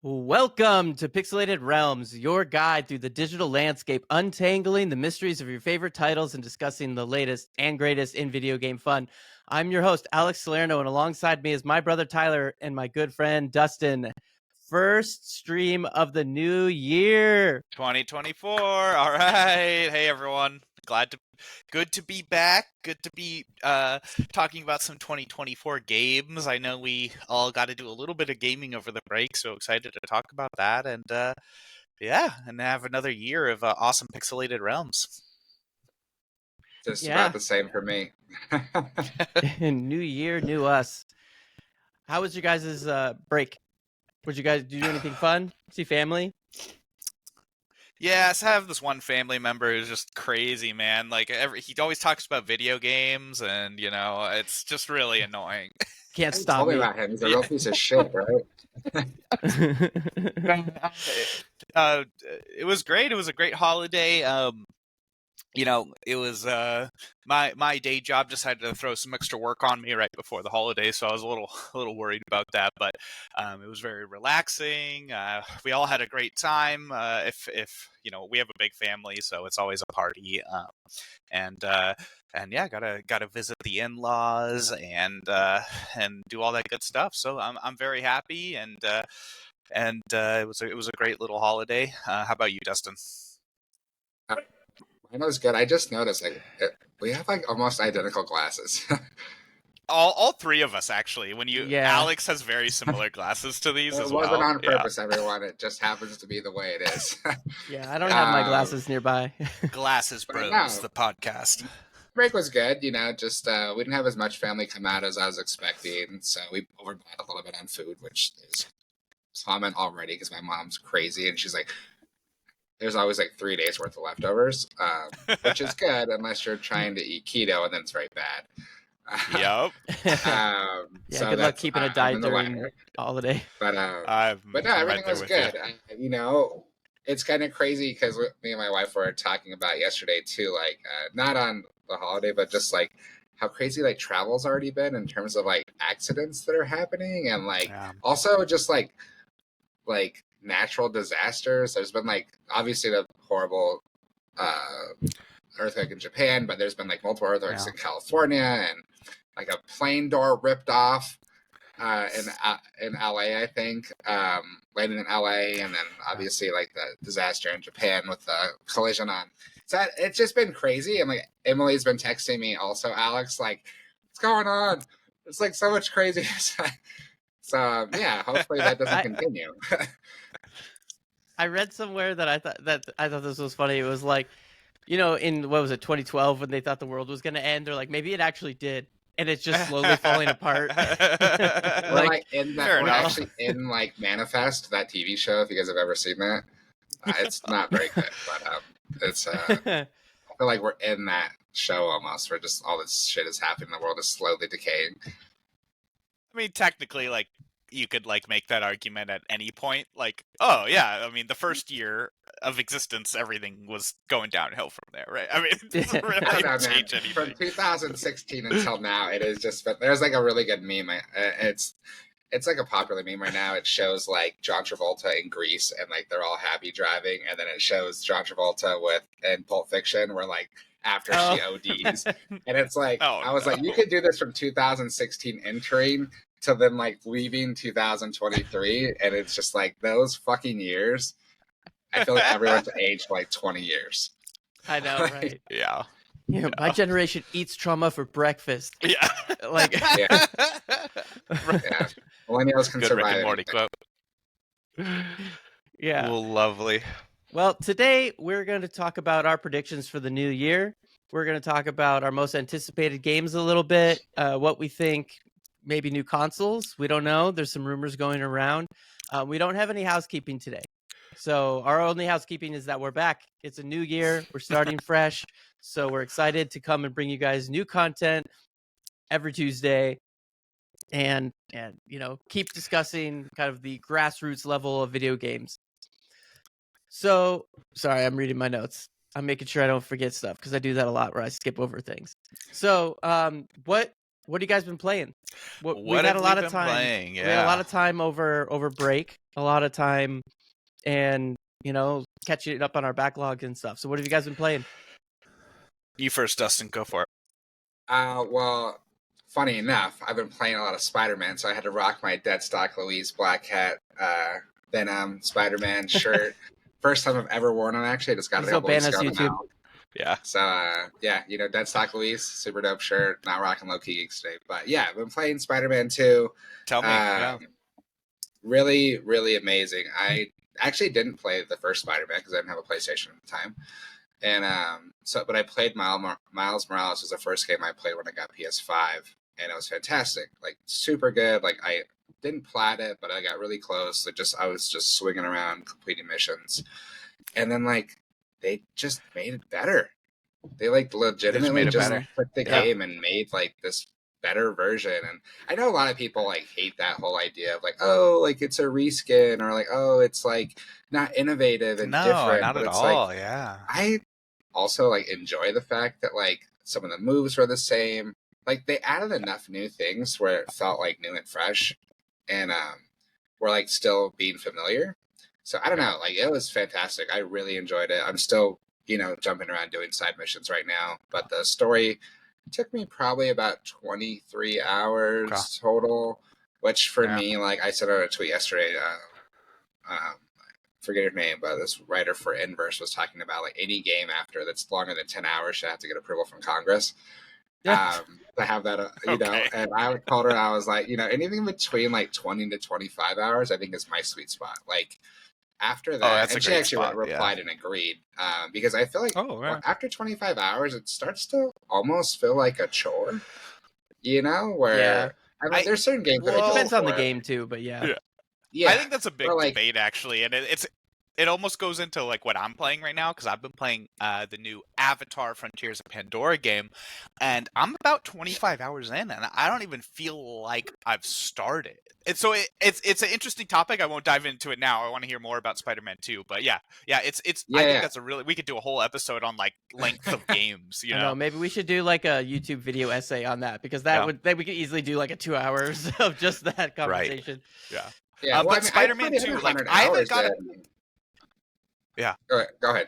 Welcome to Pixelated Realms, your guide through the digital landscape, untangling the mysteries of your favorite titles and discussing the latest and greatest in video game fun. I'm your host, Alex Salerno, and alongside me is my brother Tyler and my good friend Dustin. First stream of the new year. 2024. All right. Hey everyone. Good to be back. Good to be talking about some 2024 games. I know we all got to do a little bit of gaming over the break, so excited to talk about that and and have another year of awesome Pixelated Realms. Just about the same for me. New year, new us. How was your guys' break? Did you guys do anything fun? See family? Yes, I have this one family member who's just crazy, man. Like he always talks about video games, and it's just really annoying. Can't stop me. me. About him. He's a real piece of shit, right? It was great. It was a great holiday. It was my day job decided to throw some extra work on me right before the holiday, so I was a little worried about that. But it was very relaxing. We all had a great time. If we have a big family, so it's always a party. And yeah, gotta visit the in-laws and do all that good stuff. So I'm very happy, and it was a great little holiday. How about you, Dustin? Mine was good. I just noticed we have almost identical glasses. All three of us, actually. Alex has very similar glasses to these as well. It wasn't on purpose, everyone. It just happens to be the way it is. Yeah, I don't have my glasses nearby. Glasses Bros, the podcast. Break was good, just we didn't have as much family come out as I was expecting, so we overbought a little bit on food, which is common already because my mom's crazy and she's like, there's always 3 days worth of leftovers, which is good unless you're trying to eat keto, and then it's very bad. Yep. So good luck keeping a diet during holiday. But no, everything was good. It's kind of crazy because me and my wife were talking about yesterday too, not on the holiday, but just how crazy travel's already been in terms of accidents that are happening, and also just natural disasters. There's been obviously the horrible earthquake in Japan, but there's been multiple earthquakes in California, and a plane door ripped off in LA, I think, landing in LA, and then obviously the disaster in Japan with the collision on. So it's just been crazy, and Emily's been texting me also, Alex, what's going on? It's so much crazy. So yeah, hopefully that doesn't continue. I read somewhere that I thought this was funny. It was in what was it, 2012, when they thought the world was going to end. They're maybe it actually did, and it's just slowly falling apart. We're actually in Manifest, that TV show. If you guys have ever seen that, it's not very good, but it's. I feel like we're in that show almost, where just all this shit is happening. The world is slowly decaying. I mean, technically, you could make that argument at any point. Oh yeah, I mean, the first year of existence, everything was going downhill from there, right? I mean, it doesn't really change anything. From 2016 until now, it is just. There's a really good meme. It's a popular meme right now. It shows John Travolta in Greece, and they're all happy driving, and then it shows John Travolta in Pulp Fiction, where after she ODs, and it's I was you could do this from 2016 entering to then leaving 2023, and it's just those fucking years. I feel everyone's aged 20 years. I know, right? Yeah. My generation eats trauma for breakfast. Yeah. Yeah. Millennials can Good survive. Rick and Morty quote. Yeah. Well, lovely. Well, today we're going to talk about our predictions for the new year. We're going to talk about our most anticipated games a little bit, what we think, maybe new consoles. We don't know. There's some rumors going around. We don't have any housekeeping today. So our only housekeeping is that we're back. It's a new year. We're starting fresh. So we're excited to come and bring you guys new content every Tuesday and keep discussing kind of the grassroots level of video games. So, sorry, I'm reading my notes. I'm making sure I don't forget stuff because I do that a lot where I skip over things. So, what What have you guys been playing? What We've had have a we lot of been time. playing? We had a lot Yeah. of time over break, a lot of time, and catching up on our backlog and stuff. So what have you guys been playing? You first, Dustin. Go for it. Well, funny enough, I've been playing a lot of Spider-Man, so I had to rock my Deadstock Louise Black Hat Venom Spider-Man shirt. First time I've ever worn them, actually. I just got it a couple weeks ago YouTube. now. Yeah. So, yeah, Deadstock Louise, super dope shirt. Not rocking low-key geeks today. But, yeah, I've been playing Spider-Man 2. Tell me. Yeah. Really, really amazing. I actually didn't play the first Spider-Man because I didn't have a PlayStation at the time. And but I played Miles Morales was the first game I played when I got PS5, and it was fantastic. Like, super good. Like, I didn't plat it, but I got really close. I was just swinging around, completing missions. And then, like, they just made it better. They, like, legitimately just took the game and made, like, this better version. And I know a lot of people, like, hate that whole idea of, like, oh, like, it's a reskin, or, like, oh, it's, like, not innovative and different. Not but at it's all. like, Yeah. I also, like, enjoy the fact that, like, some of the moves were the same. Like, they added enough new things where it felt, like, new and fresh, and were, like, still being familiar. So I don't know, like, it was fantastic. I really enjoyed it. I'm still, jumping around doing side missions right now, but the story took me probably about 23 hours total, which for me, like I said on a tweet yesterday, forget her name, but this writer for Inverse was talking about, like, any game after that's longer than 10 hours should have to get approval from Congress. To have that, know, and I told her, I was like, anything between, like, 20 to 25 hours, I think is my sweet spot. Like, after that, and she actually replied and agreed, because I feel like after 25 hours, it starts to almost feel like a chore, where, I mean, there's certain games that it depends on the game too, but yeah. I think that's a big debate, actually, and it almost goes into, like, what I'm playing right now, because I've been playing the new Avatar Frontiers of Pandora game, and I'm about 25 hours in, and I don't even feel like I've started. And so it's an interesting topic. I won't dive into it now. I want to hear more about Spider-Man 2, but I think that's we could do a whole episode on, like, length of games. I know. Maybe we should do, like, a YouTube video essay on that, because we could easily do, like, a 2 hours of just that conversation. Right. Yeah. Yeah. But Spider-Man 2, like, I haven't got it. Yeah. Go ahead.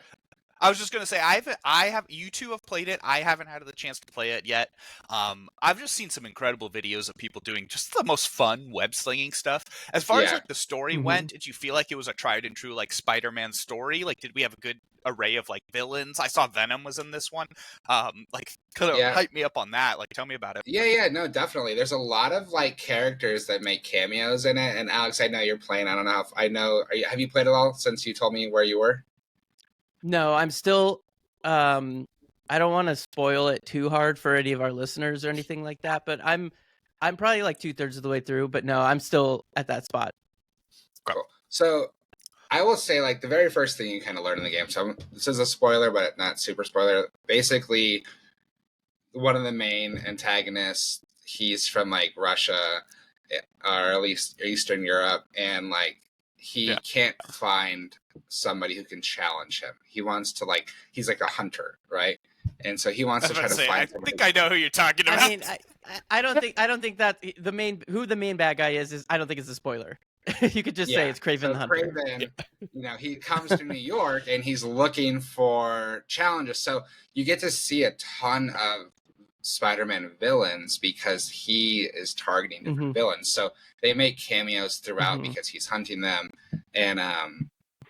I was just gonna say, I have you two have played it. I haven't had the chance to play it yet. I've just seen some incredible videos of people doing just the most fun web slinging stuff. As far as, like, the story went, did you feel like it was a tried and true, like, Spider-Man story? Like, did we have a good array of, like, villains? I saw Venom was in this one. Like, could have hyped me up on that. Like, tell me about it. Yeah, no, definitely. There's a lot of, like, characters that make cameos in it. And Alex, I know you're playing. I don't know if I know. Have you played it all since you told me where you were? No, I'm still. I don't want to spoil it too hard for any of our listeners or anything like that. But I'm probably, like, 2/3 of the way through. But no, I'm still at that spot. Cool. So I will say, like, the very first thing you kind of learn in the game. So this is a spoiler, but not super spoiler. Basically, one of the main antagonists, he's from, like, Russia, or at least Eastern Europe, and, like, he can't find somebody who can challenge him. He wants to, like, he's like a hunter, right? And so he wants to try to find. I think I know who you're talking about. I mean, I don't think that the main bad guy is I don't think it's a spoiler. You could just say it's Kraven the Hunter. Kraven, he comes to New York and he's looking for challenges. So you get to see a ton of Spider-Man villains because he is targeting different villains. So they make cameos throughout because he's hunting them. And,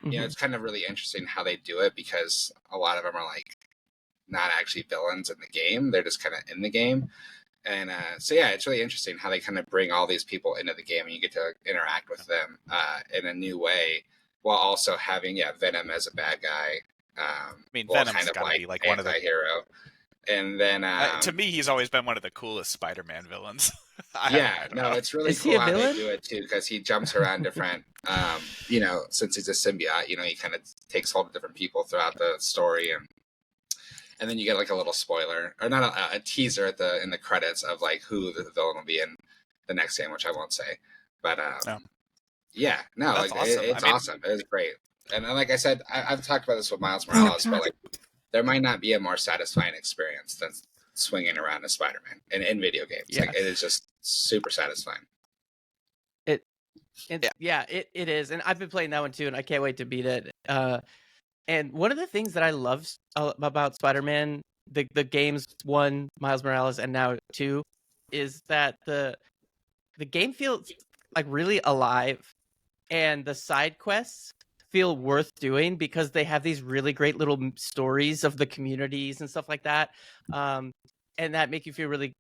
it's kind of really interesting how they do it, because a lot of them are, like, not actually villains in the game. They're just kind of in the game. And so, yeah, it's really interesting how they kind of bring all these people into the game and you get to interact with them in a new way, while also having, Venom as a bad guy. I mean, Venom's kind of gotta be, like, one of the hero. And then to me, he's always been one of the coolest Spider-Man villains. It's really cool how they do it too, because he jumps around different. Since he's a symbiote, he kind of takes hold of different people throughout the story, and then you get, like, a little spoiler, or not a teaser in the credits of, like, who the villain will be in the next game, which I won't say. But awesome. It's awesome. It was great. And like I said, I've talked about this with Miles Morales, but, like, there might not be a more satisfying experience than swinging around as Spider-Man in video games. Yes. Like, it is just super satisfying. It is, and I've been playing that one too, and I can't wait to beat it. And one of the things that I love about Spider-Man, the games 1, Miles Morales, and now 2, is that the game feels like really alive, and the side quests feel worth doing because they have these really great little stories of the communities and stuff like that, and that make you feel really.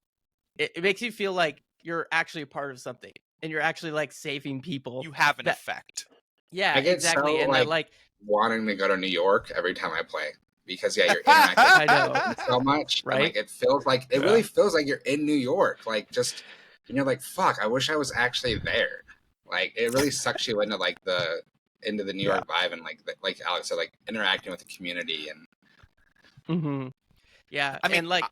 It makes you feel like you're actually a part of something, and you're actually like saving people. You have an effect. Yeah, I get exactly, so, and that like wanting to go to New York every time I play, because you're interacting I know. so much, Right? and like it really feels like you're in New York, like just, and you're like, fuck, I wish I was actually there. Like, it really sucks you into like into the New York vibe, and like Alex said, like interacting with the community and. Yeah, I mean, and like.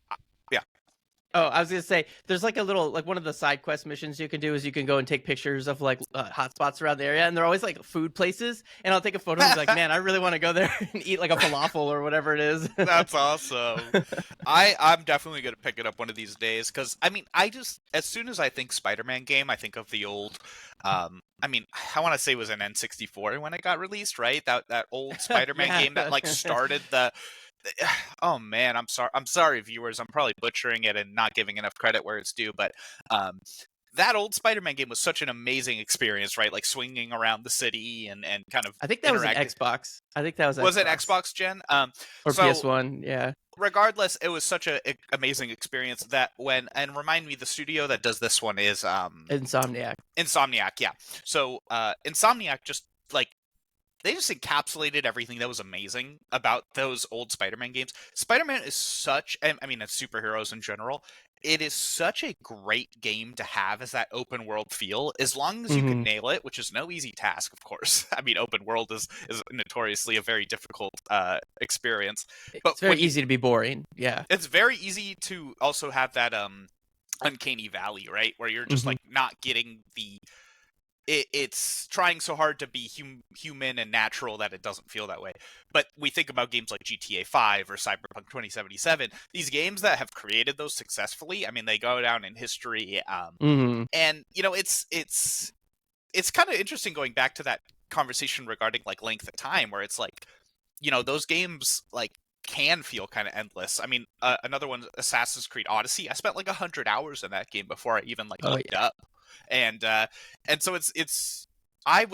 Oh, I was gonna say, there's like a little, like one of the side quest missions you can do is you can go and take pictures of like hotspots around the area, and they're always like food places. And I'll take a photo and be like, man, I really want to go there and eat like a falafel or whatever it is. That's awesome. I'm definitely gonna pick it up one of these days, because I mean, as soon as I think Spider-Man game, I think of the old. I mean, I want to say it was an N64 when it got released, right? That old Spider-Man game that like started the. Oh man, I'm sorry, viewers. I'm probably butchering it and not giving enough credit where it's due, but that old Spider-Man game was such an amazing experience, right? Like swinging around the city and kind of. I think that was an Xbox. I think that was it Xbox gen? Or PS1? Yeah. Regardless, it was such an amazing experience that and remind me, the studio that does this one is Insomniac. Insomniac, yeah. So Insomniac just like. They just encapsulated everything that was amazing about those old Spider-Man games. Spider-Man is such, I mean, it's superheroes in general. It is such a great game to have as that open world feel, as long as you can nail it, which is no easy task, of course. I mean, open world is notoriously a very difficult experience. But it's very easy to be boring. Yeah. It's very easy to also have that uncanny valley, right? Where you're just like not getting the. It's trying so hard to be human and natural that it doesn't feel that way. But we think about games like GTA 5 or Cyberpunk 2077. These games that have created those successfully, I mean, they go down in history. And, you know, it's kind of interesting going back to that conversation regarding, like, length of time, where it's like, you know, those games, like, can feel kind of endless. I mean, another one, Assassin's Creed Odyssey. I spent like 100 hours in that game before I even looked up. And so it's I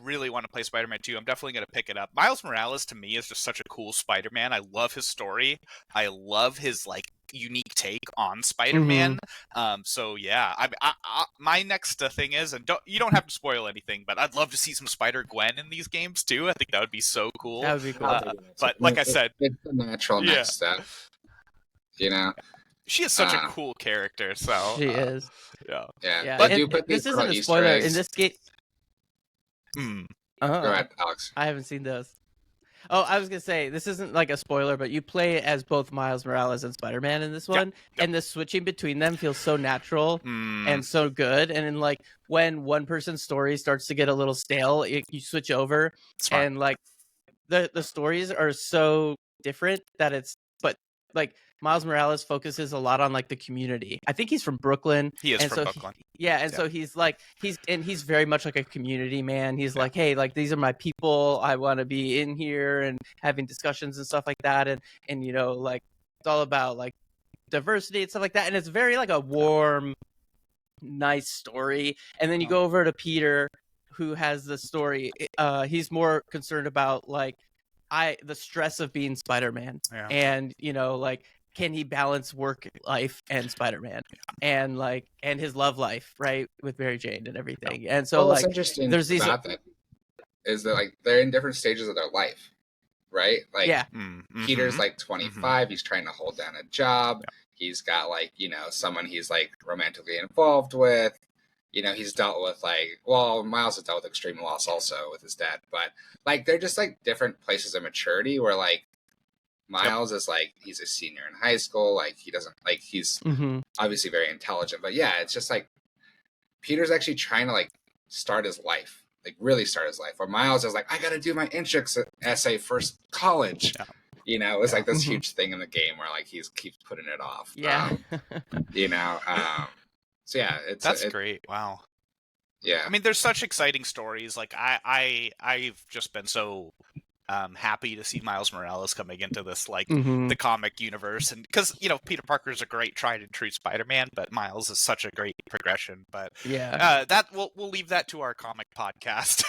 really want to play Spider-Man 2. I'm definitely going to pick it up. Miles Morales to me is just such a cool Spider-Man. I love his story. I love his like unique take on Spider-Man. So yeah, my next thing is, and you don't have to spoil anything, but I'd love to see some Spider-Gwen in these games too. I think that would be so cool. That would be cool. But like I said, it's the natural next step. You know, she is such a cool character. So she is. Yeah. But this isn't a spoiler in this game. Go ahead, Alex. I haven't seen those. Oh, I was gonna say, this isn't like a spoiler, but you play as both Miles Morales and Spider-Man in this one, and the switching between them feels so natural and so good. And then, like, when one person's story starts to get a little stale, you switch over, and like the stories are so different that but like Miles Morales focuses a lot on like the community. I think he's from Brooklyn. He is from Brooklyn. So he's like he's very much like a community man. He's like, hey, like these are my people. I want to be in here and having discussions and stuff like that. And you know, like it's all about like diversity and stuff like that. And it's very like a warm, nice story. And then you go over to Peter, who has the story. He's more concerned about like the stress of being Spider-Man, and you know, like, can he balance work life and Spider-Man, and like, and his love life, right, with Mary Jane and everything. And so, like, interesting there's these about that is that like they're in different stages of their life, right? Like, Peter's like 25, he's trying to hold down a job. He's got like, you know, someone he's like romantically involved with. You know, he's dealt with like, well, Miles has dealt with extreme loss also with his dad, but like they're just like different places of maturity where like Miles is like, he's a senior in high school, like he doesn't like, he's obviously very intelligent, but yeah, it's just like Peter's actually trying to like start his life, like really start his life, where Miles is like, I gotta do my entrance essay for college. You know, it was like this Mhm. huge thing in the game where like keeps putting it off. Yeah. You know, so yeah, That's great. Wow. Yeah, I mean, there's such exciting stories. Like I've just been so happy to see Miles Morales coming into this like Mhm. the comic universe, and because Peter Parker's a great tried and true Spider-Man, but Miles is such a great progression. But Yeah. that we'll leave that to our comic podcast.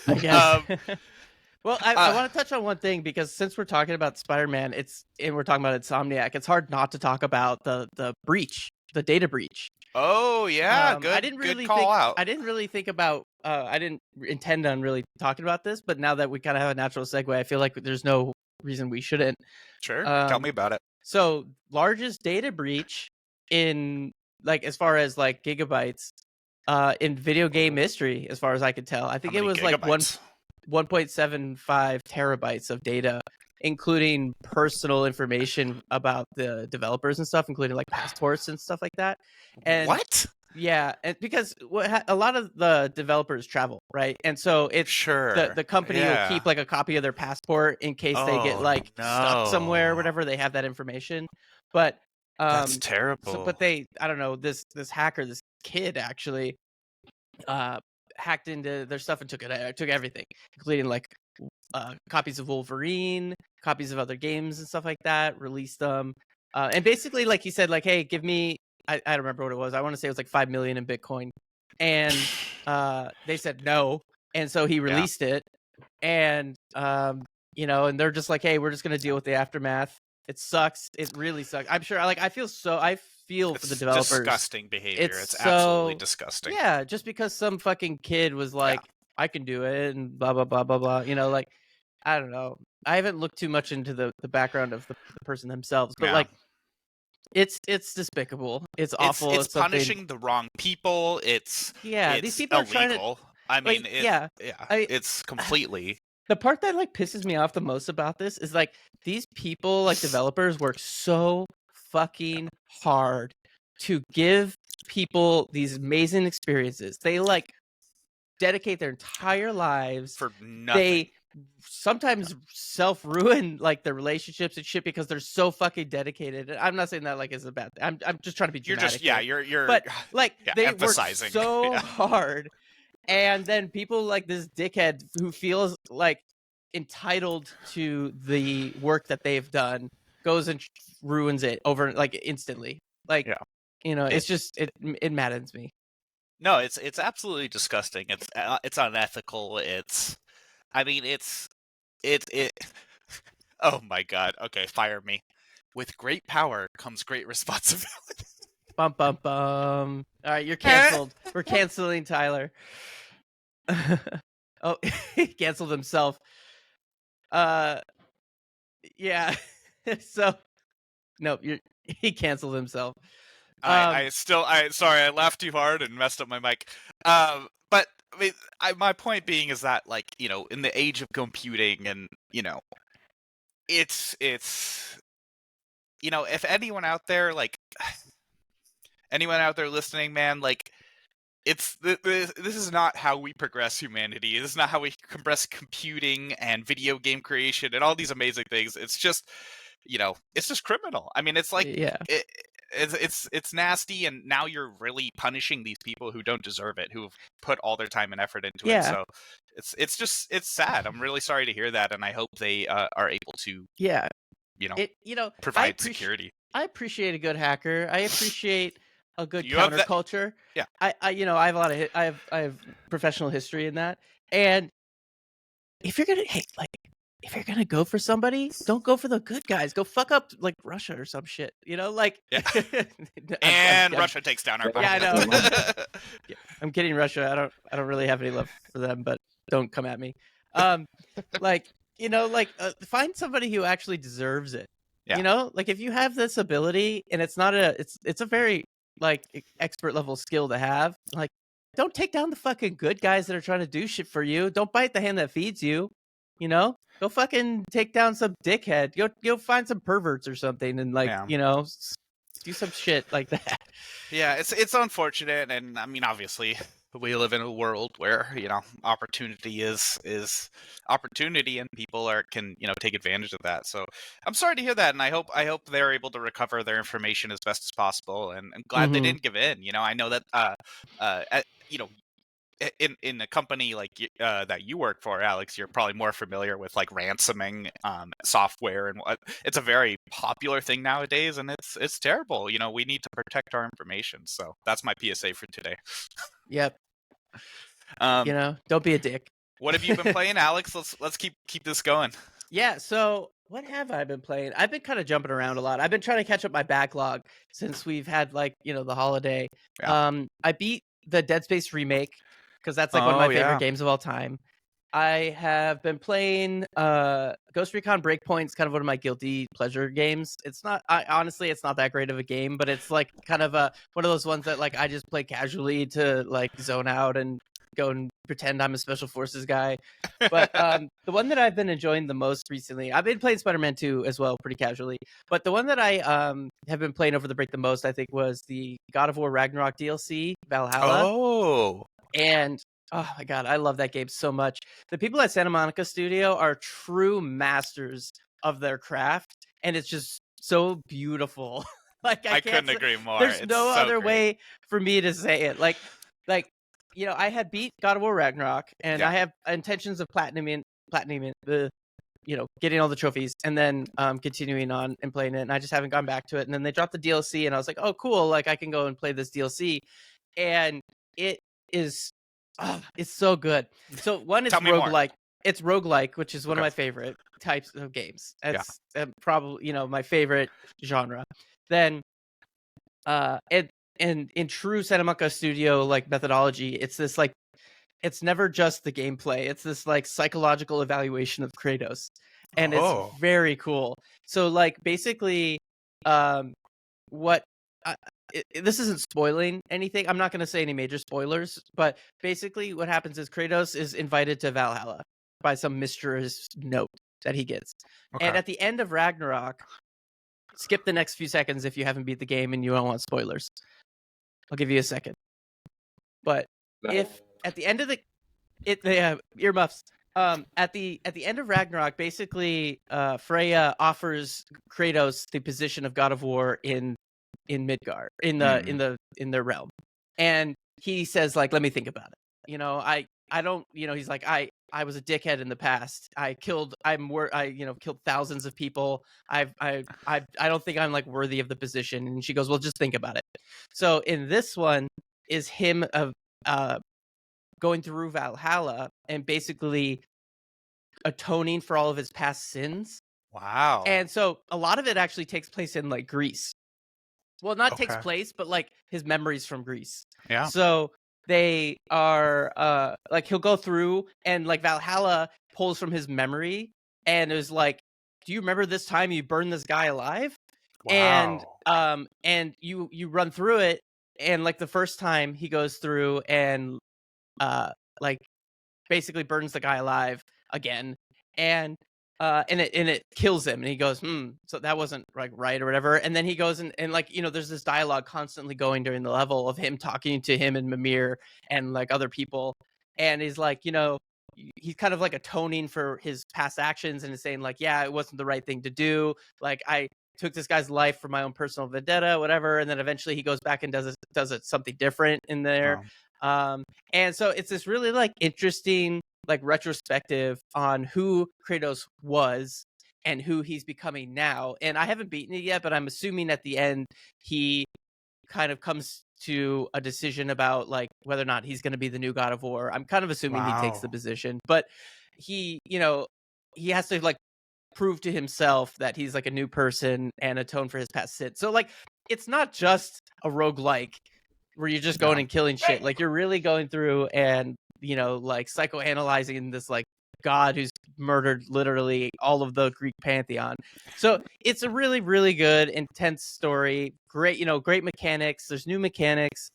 I guess. Um, Well, I want to touch on one thing because since we're talking about Spider-Man, and we're talking about Insomniac, it's hard not to talk about the breach, the data breach. oh yeah, I good didn't good really call think out. I didn't really think about I didn't intend on really talking about this, but now that we kind of have a natural segue, I feel like there's no reason we shouldn't. Sure, tell me Um, about it. so largest data breach in like as far as like gigabytes in video game history, as far as I could tell. I How think it many was like gigabytes? 1.75 terabytes of data, including personal information about the developers and stuff, including like passports and stuff like that. And What? yeah, and because a lot of the developers travel, right? And so it's Sure. the company will Yeah. keep like a copy of their passport in case they get Oh like stuck somewhere or no. whatever. They have that information, but That's so terrible. but I don't know, this hacker, this kid actually hacked into their stuff and took everything, including like copies of Wolverine, copies of other games and stuff like that, released them. And basically, like he said, like, hey, give me, I don't remember what it was. I want to say it was like 5 million in Bitcoin. And they said no. And so he released it. And, and they're just like, hey, we're just going to deal with the aftermath. It sucks. It really sucks. I'm sure, like, I feel for the developers. Disgusting behavior. It's so absolutely disgusting. Yeah, just because some fucking kid was like, I can do it and blah, blah, blah, blah, blah. Like, I don't know. I haven't looked too much into the background of the person themselves, but like, it's despicable. It's awful. It's punishing the wrong people. It's these people illegal. are trying to. I mean, like, it's completely. The part that like pisses me off the most about this is like these people, like developers, work so fucking hard to give people these amazing experiences. They like dedicate their entire lives for nothing. They sometimes self-ruin like their relationships and shit because they're so fucking dedicated. I'm not saying that like is a bad thing. I'm just trying to be dramatic. You're but like they emphasizing work so hard, and then people like this dickhead who feels like entitled to the work that they've done goes and ruins it over like instantly. Like it's just it maddens me. No, it's absolutely disgusting. It's unethical. Oh my god. Okay, fire me. With great power comes great responsibility. Bum bum bum. All right, you're canceled. We're canceling Tyler. Oh, he canceled himself. Yeah. So no, he canceled himself. Sorry, I laughed too hard and messed up my mic. But I mean, my point being is that, like, in the age of computing, and it's if anyone out there, like, anyone out there listening, man, like, this is not how we progress humanity. This is not how we progress computing and video game creation and all these amazing things. It's just, it's just criminal. I mean, it's like, it's nasty, and now you're really punishing these people who don't deserve it, who've put all their time and effort into it. So it's sad. I'm really sorry to hear that, and I hope they are able to provide security. I appreciate a good hacker. I appreciate a good counterculture. I have a lot of I have professional history in that. And if you're gonna go for somebody, don't go for the good guys. Go fuck up like Russia or some shit. Like Russia takes down our I know. I'm kidding, Russia. I don't really have any love for them, but don't come at me. Find somebody who actually deserves it. Like if you have this ability and it's not it's a very like expert level skill to have, like don't take down the fucking good guys that are trying to do shit for you. Don't bite the hand that feeds you. Go fucking take down some dickhead. Go find some perverts or something and do some shit like that. Yeah, it's unfortunate, and I mean, obviously, We live in a world where opportunity is opportunity, and people can take advantage of that. So I'm sorry to hear that, and I hope they're able to recover their information as best as possible. And I'm glad they Hmm. didn't give in. I know that at, in a company like that you work for, Alex, you're probably more familiar with like ransoming software, and it's a very popular thing nowadays, and it's terrible. We need to protect our information. So that's my PSA for today. Yep. Um, Don't be a dick. what have you been playing, Alex? Let's keep this going. Yeah, so what have I been playing? I've been kind of jumping around a lot. I've been trying to catch up my backlog since we've had the holiday. Yeah. I beat the Dead Space remake because that's like one of Oh my favorite yeah. games of all time. I have been playing Ghost Recon Breakpoint's kind of one of my guilty pleasure games. Honestly, it's not that great of a game, but it's like kind of one of those ones that like I just play casually to like zone out and go and pretend I'm a special forces guy. But the one that I've been enjoying the most recently, I've been playing Spider-Man 2 as well, pretty casually. But the one that I have been playing over the break the most, I think, was the God of War Ragnarok DLC, Valhalla. Oh. And oh my god, I love that game so much. The people at Santa Monica Studio are true masters of their craft, and it's just so beautiful. Like I can't couldn't agree more. There's It's no so other great. way for me to say it. Like I had beat God of War Ragnarok, and Yeah. I have intentions of platinuming the getting all the trophies and then continuing on and playing it, and I just haven't gone back to it. And then they dropped the DLC, and I was like, oh cool, like I can go and play this DLC. And it is it's so good. So one, it's Tell me more. roguelike. It's roguelike, which is one of Okay. my favorite types of games. Yeah. It's probably my favorite genre. Then and in true Santa Monica Studio like methodology, it's this like it's never just the gameplay. It's this like psychological evaluation of Kratos, and it's Oh. very cool. So like basically, what this isn't spoiling anything. I'm not going to say any major spoilers, but basically what happens is Kratos is invited to Valhalla by some mysterious note that he gets. Okay. And at the end of Ragnarok, skip the next few seconds if you haven't beat the game and you don't want spoilers. I'll give you a second. But if at the end of earmuffs. At the end of Ragnarok, basically, Freya offers Kratos the position of God of War in Midgard, in their realm, and he says like, "Let me think about it." I don't. He's like, I was a dickhead in the past. I killed thousands of people. I don't think I'm like worthy of the position. And she goes, "Well, just think about it." So in this one is him going through Valhalla and basically atoning for all of his past sins. Wow. And so a lot of it actually takes place in like Greece. Well, not takes place, but like his memories from Greece. Yeah. So they are like he'll go through and like Valhalla pulls from his memory and is like, do you remember this time you burned this guy alive? Wow. And you run through it, and like the first time he goes through and like basically burns the guy alive again, and it kills him, and he goes, so that wasn't like right or whatever. And then he goes and like there's this dialogue constantly going during the level of him talking to him and Mimir and like other people, and he's like he's kind of like atoning for his past actions and is saying like, yeah, it wasn't the right thing to do, like I took this guy's life for my own personal vendetta, whatever. And then eventually he goes back and does it something different in there. Wow. And so it's this really like interesting like retrospective on who Kratos was and who he's becoming now. And I haven't beaten it yet, but I'm assuming at the end he kind of comes to a decision about like whether or not he's going to be the new God of War. I'm kind of assuming he takes the position, but he he has to like prove to himself that he's like a new person and atone for his past sins. So like it's not just a roguelike where you're just going and killing shit. Like you're really going through and like psychoanalyzing this like god who's murdered literally all of the Greek pantheon. So it's a really, really good, intense story. Great, great mechanics. There's new mechanics.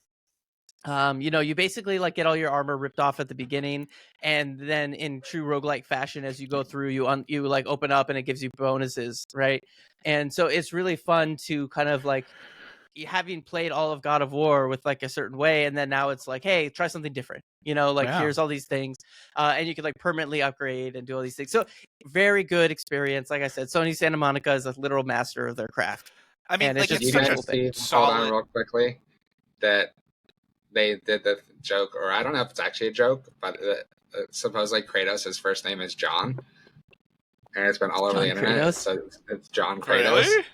You basically like get all your armor ripped off at the beginning, and then in true roguelike fashion, as you go through, you like open up and it gives you bonuses, right? And so it's really fun to kind of like having played all of God of War with like a certain way, and then now it's like, hey, try something different. You know, like Yeah. here's all these things, and you can like permanently upgrade and do all these things. So very good experience. Like I said, Sony Santa Monica is a literal master of their craft. I mean, And it's like, just You it's such such a a cool guys thing. see, hold on solid. real quickly, that they did the joke, or I don't know if it's actually a joke, but supposedly Kratos' first name is John, and it's been all over John the internet. Kratos? So it's John Kratos. Really?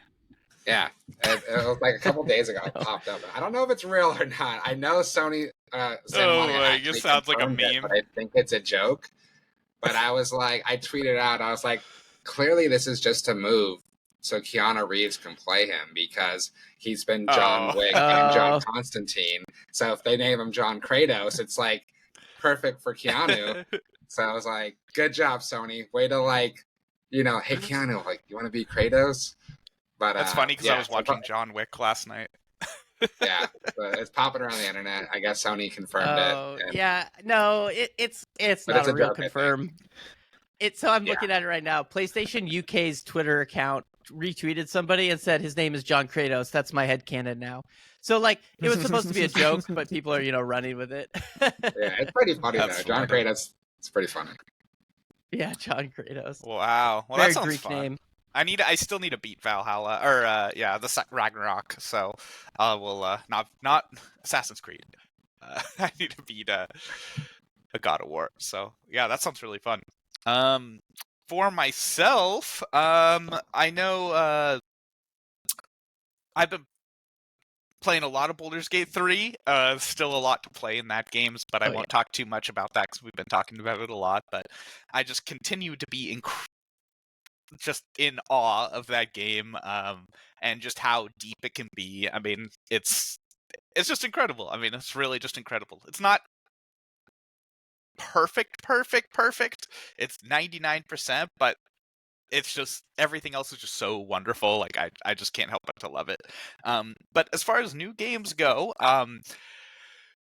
Yeah, it was like a couple days ago. It No. popped up. I don't know if it's real or not. I know Sony Santa Oh Monica my, actually it sounds like a confirmed it, meme. but I think it's a joke. But I was like, I tweeted out, I was like, clearly this is just a move so Keanu Reeves can play him, because he's been John Oh. Wick and John Constantine. So if they name him John Kratos, it's like perfect for Keanu. So I was like, good job, Sony. Way to like, hey Keanu, like, you want to be Kratos? But That's funny because I yeah, was watching John Wick last night. yeah, so it's popping around the internet. I guess Sony confirmed it. And, Yeah, no, it's but not it's a a real joke, I think. confirm. So I'm Yeah. looking at it right now. PlayStation UK's Twitter account retweeted somebody and said his name is John Kratos. That's my headcanon now. So like it was supposed to be a joke, but people are running with it. Yeah, it's pretty funny That's though. John funny. Kratos, it's pretty funny. Yeah, John Kratos. Wow. Well, Very that sounds Greek fun. name. I still need to beat Valhalla, or the Ragnarok. So I will not Assassin's Creed. I need to beat a God of War. So yeah, that sounds really fun. For myself, I know I've been playing a lot of Baldur's Gate 3. Still a lot to play in that games, but I won't talk too much about that because we've been talking about it a lot. But I just continue to be just in awe of that game, and just how deep it can be. I mean, it's just incredible. I mean, it's really just incredible. It's not perfect. It's 99%, but it's just everything else is just so wonderful. Like I just can't help but to love it. But as far as new games go,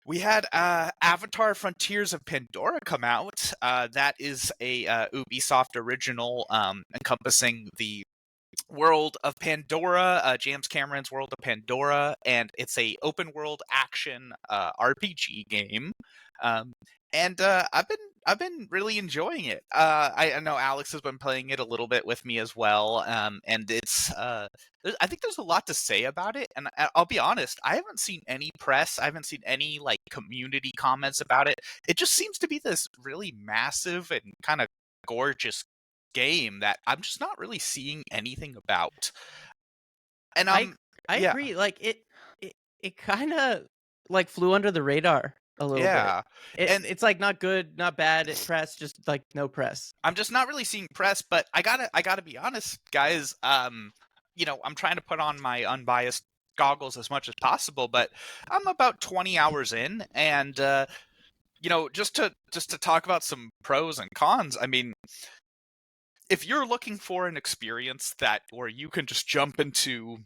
we had Avatar Frontiers of Pandora come out. That is a Ubisoft original, encompassing the world of Pandora, James Cameron's world of Pandora, and it's a open world action RPG game. And I've been really enjoying it. I know Alex has been playing it a little bit with me as well, and it's I think there's a lot to say about it. And I'll be honest, I haven't seen any press, I haven't seen any like community comments about it. It just seems to be this really massive and kind of gorgeous game that I'm just not really seeing anything about. And I agree. Like it kind of like flew under the radar a little bit. And it's like not good, not bad at press, just like no press. I'm just not really seeing press, but I gotta be honest, guys. I'm trying to put on my unbiased goggles as much as possible, but I'm about 20 hours in, and just to talk about some pros and cons. I mean, if you're looking for an experience where you can just jump into,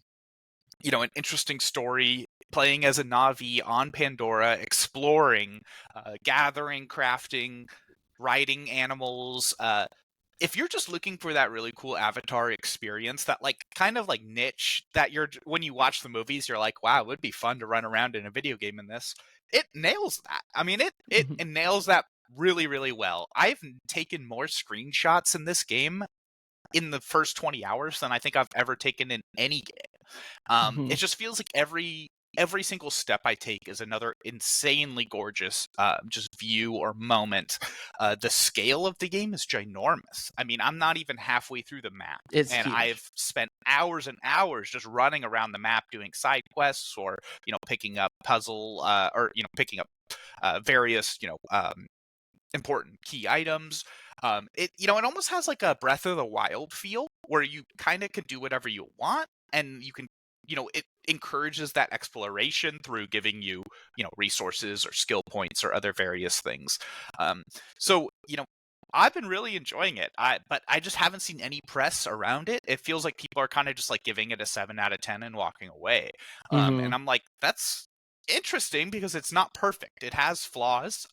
an interesting story, playing as a Na'vi on Pandora, exploring, gathering, crafting, riding animals. If you're just looking for that really cool Avatar experience, that like kind of like niche that when you watch the movies, you're like, wow, it would be fun to run around in a video game in this. It nails that. I mean, it nails that really, really well. I've taken more screenshots in this game in the first 20 hours than I think I've ever taken in any game. It just feels like every single step I take is another insanely gorgeous just view or moment. The scale of the game is ginormous. I mean, I'm not even halfway through the map, It's and huge. I've spent hours and hours just running around the map doing side quests, or picking up puzzle, or picking up various important key items. It almost has like a Breath of the Wild feel, where you kind of can do whatever you want, and you can, it encourages that exploration through giving you, resources or skill points or other various things. So I've been really enjoying it. But I just haven't seen any press around it. It feels like people are kind of just like giving it a 7 out of 10 and walking away. And I'm like, that's interesting because it's not perfect. It has flaws.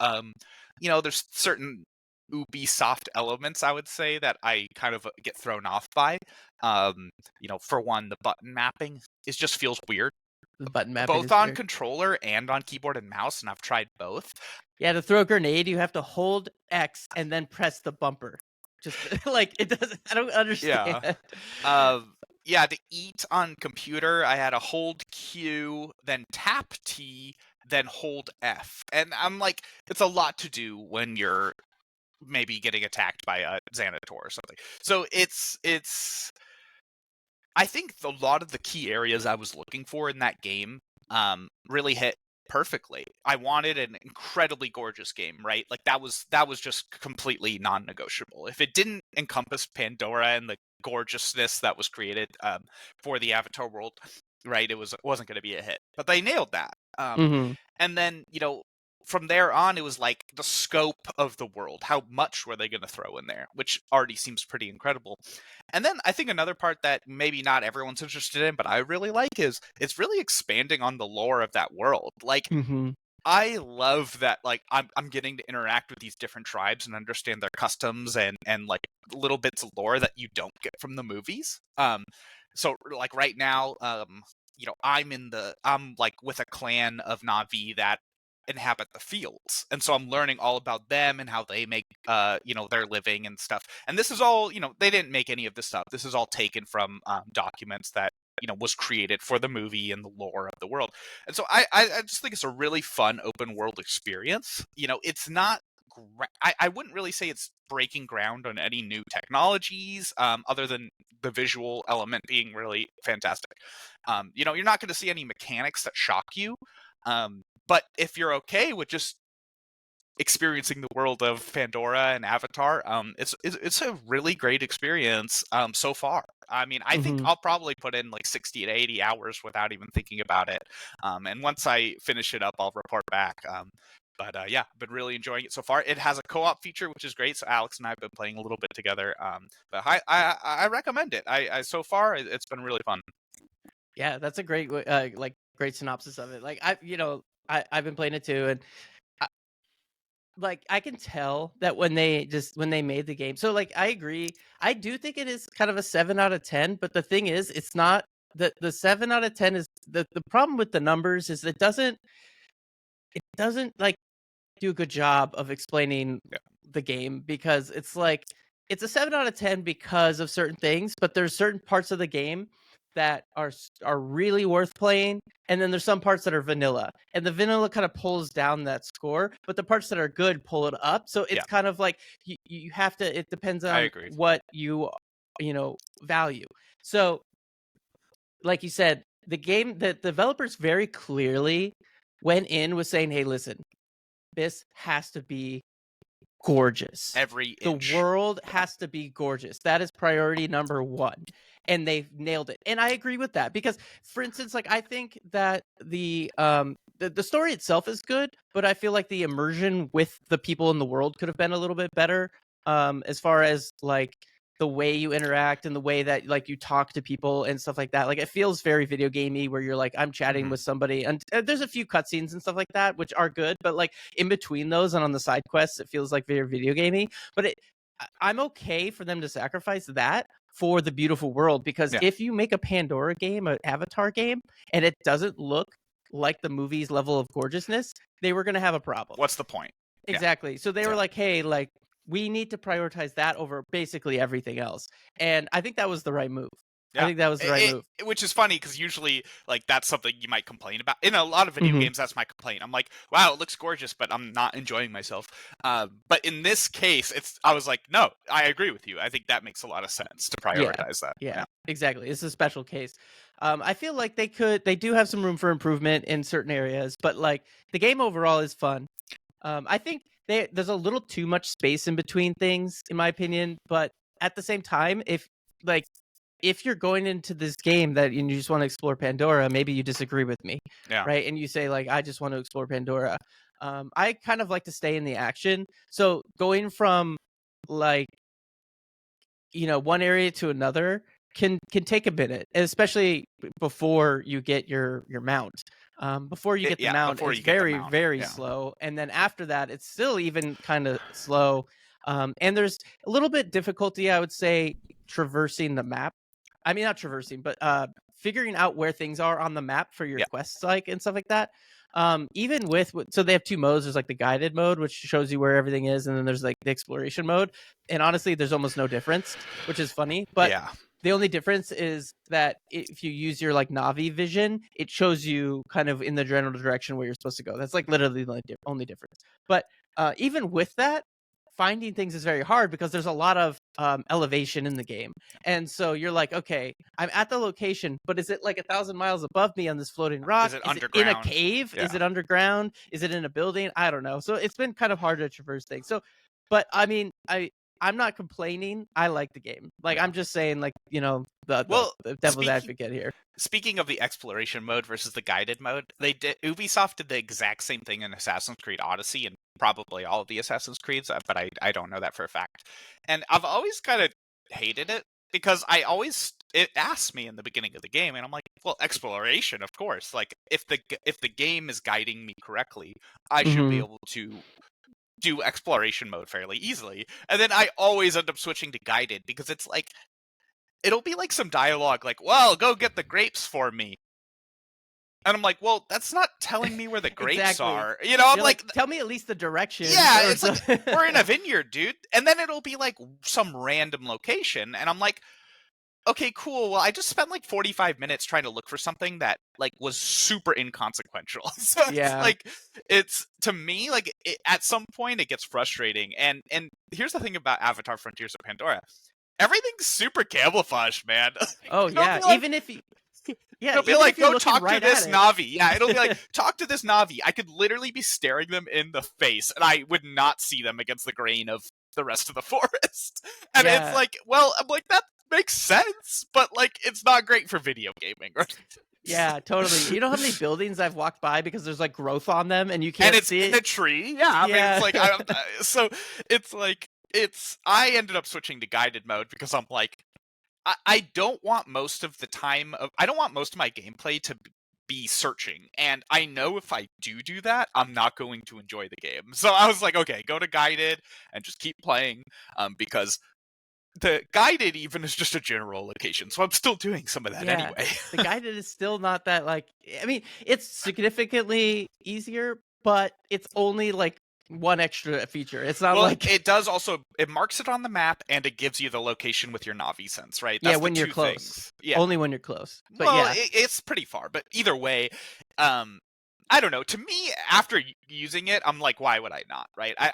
There's certain Ubisoft elements, I would say, that I kind of get thrown off by. For one, the button mapping just feels weird. The button mapping both is on weird. controller and on keyboard and mouse, and I've tried both. Yeah, to throw a grenade, you have to hold X and then press the bumper. Just like it doesn't. I don't understand. Yeah, to eat on computer, I had to hold Q, then tap T, then hold F, and I'm like, it's a lot to do when you're maybe getting attacked by a Xanator or something. So it's. I think a lot of the key areas I was looking for in that game really hit perfectly. I wanted an incredibly gorgeous game, right? Like that was just completely non-negotiable. If it didn't encompass Pandora and the gorgeousness that was created for the Avatar world, right, it wasn't going to be a hit. But they nailed that. Mm-hmm. And then, from there on, it was like the scope of the world. How much were they going to throw in there? Which already seems pretty incredible. And then I think another part that maybe not everyone's interested in, but I really like is it's really expanding on the lore of that world. Like, Mm-hmm. I love that, like, I'm getting to interact with these different tribes and understand their customs and like little bits of lore that you don't get from the movies. So like right now, I'm like with a clan of Na'vi that inhabit the fields, and so I'm learning all about them and how they make their living and stuff. And this is all, they didn't make any of this stuff. This is all taken from documents that was created for the movie and the lore of the world. And so I just think it's a really fun open world experience. It's not I wouldn't really say it's breaking ground on any new technologies, other than the visual element being really fantastic. You're not going to see any mechanics that shock you, but if you're okay with just experiencing the world of Pandora and Avatar, it's a really great experience so far. I mean, I think Mm-hmm. I'll probably put in like 60 to 80 hours without even thinking about it. And once I finish it up, I'll report back. But yeah, I've been really enjoying it so far. It has a co-op feature, which is great. So Alex and I have been playing a little bit together. But I recommend it. I so far it's been really fun. Yeah, that's a great great synopsis of it. Like I've been playing it too, and I can tell that when they made the game. So like I agree. I do think it is kind of a 7 out of 10, but the thing is it's not the 7 out of 10 is the problem with the numbers is it doesn't like do a good job of explaining the game, because it's like it's a 7 out of 10 because of certain things, but there's certain parts of the game that are really worth playing, and then there's some parts that are vanilla, and the vanilla kind of pulls down that score, but the parts that are good pull it up. So it's kind of like you have to, it depends on what you value. So like you said, the game, the developers very clearly went in with saying, hey, listen, this has to be gorgeous. Every inch. The world has to be gorgeous. That is priority number one. And they've nailed it. And I agree with that because, for instance, like I think that the story itself is good, but I feel like the immersion with the people in the world could have been a little bit better. As far as like the way you interact and the way that like you talk to people and stuff like that. Like it feels very video gamey where you're like, I'm chatting with somebody, and there's a few cutscenes and stuff like that, which are good, but like in between those and on the side quests, it feels like very video gamey. But I'm okay for them to sacrifice that for the beautiful world, because if you make a Pandora game, an Avatar game, and it doesn't look like the movie's level of gorgeousness, they were going to have a problem. What's the point? Exactly. So they were like, hey, like, we need to prioritize that over basically everything else. And I think that was the right move. I think that was the right move. Which is funny because usually, like, that's something you might complain about. In a lot of video games, that's my complaint. I'm like, wow, it looks gorgeous, but I'm not enjoying myself. But in this case, I was like, no, I agree with you. I think that makes a lot of sense to prioritize that. Yeah, exactly. It's a special case. I feel like they do have some room for improvement in certain areas, but like the game overall is fun. I think there's a little too much space in between things, in my opinion. But at the same time, if you're going into this game that you just want to explore Pandora, maybe you disagree with me, right? And you say like, I just want to explore Pandora. I kind of like to stay in the action. So going from like, one area to another can take a minute, especially before you get your mount. Before you get the mount, it's very slow, and then after that, it's still even kind of slow. And there's a little bit difficulty, I would say, traversing the map. I mean, not traversing, but figuring out where things are on the map for your Yeah. quests, like, and stuff like that. Even with, so they have two modes. There's like the guided mode, which shows you where everything is, and then there's like the exploration mode. And honestly, there's almost no difference, which is funny. But Yeah. the only difference is that if you use your like Navi vision, it shows you kind of in the general direction where you're supposed to go. That's like literally the only difference. But even with that, finding things is very hard because there's a lot of elevation in the game. And so you're like, okay, I'm at the location, but is it like 1,000 miles above me on this floating rock? Is it in a underground? cave? Yeah. Is it underground? Is it in a building? I don't know. So it's been kind of hard to traverse things. So, but I mean, I'm not complaining. I like the game. Like, I'm just saying, like, you know, the devil's advocate here. Speaking of the exploration mode versus the guided mode, Ubisoft did the exact same thing in Assassin's Creed Odyssey and probably all of the Assassin's Creeds, but I don't know that for a fact. And I've always kind of hated it because it asks me in the beginning of the game, and I'm like, well, exploration, of course. Like, if the game is guiding me correctly, I should be able to do exploration mode fairly easily. And then I always end up switching to guided because it's like, it'll be like some dialogue like, well, go get the grapes for me. And I'm like, well, that's not telling me where the grapes Exactly. are. You know, I'm like, tell me at least the direction. yeah, it's like, we're in a vineyard, dude. And then it'll be like some random location. And I'm like, okay, cool. Well, I just spent like 45 minutes trying to look for something that like was super inconsequential. So Yeah. it's like, it's, to me, like, at some point it gets frustrating. And here's the thing about Avatar Frontiers of Pandora. Everything's super camouflaged, man. Oh, yeah. Like, even if you... Yeah, it'll be like, go talk right to this Navi. Yeah, it'll be like, talk to this Navi. I could literally be staring them in the face, and I would not see them against the grain of the rest of the forest. And it's like, well, I'm like, that makes sense, but like, it's not great for video gaming, right? Yeah, totally. You know how many buildings I've walked by because there's like growth on them, and you can't see it? And it's in a tree. Yeah, I mean, it's like, so it's like, I ended up switching to guided mode because I'm like, I don't want most of the time I don't want most of my gameplay to be searching, and I know if I do that, I'm not going to enjoy the game. So I was like, okay, go to guided and just keep playing, because the guided even is just a general location, so I'm still doing some of that anyway. The guided is still not that, like, I mean, it's significantly easier, but it's only like one extra feature. It's not like it does also, it marks it on the map and it gives you the location with your Navi sense, right? That's when you're close. Things. Yeah, only when you're close. But well, it's pretty far. But either way, I don't know. To me, after using it, I'm like, why would I not? Right? I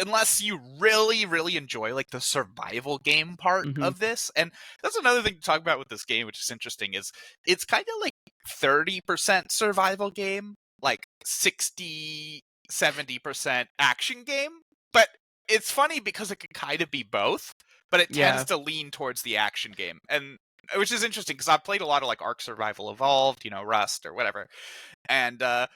unless you really, really enjoy like the survival game part of this, and that's another thing to talk about with this game, which is interesting. Is it's kind of like 30% survival game, like 60-70% action game, but it's funny because it can kind of be both, but it tends to lean towards the action game, and which is interesting because I've played a lot of like Ark Survival Evolved, you know, Rust or whatever, and I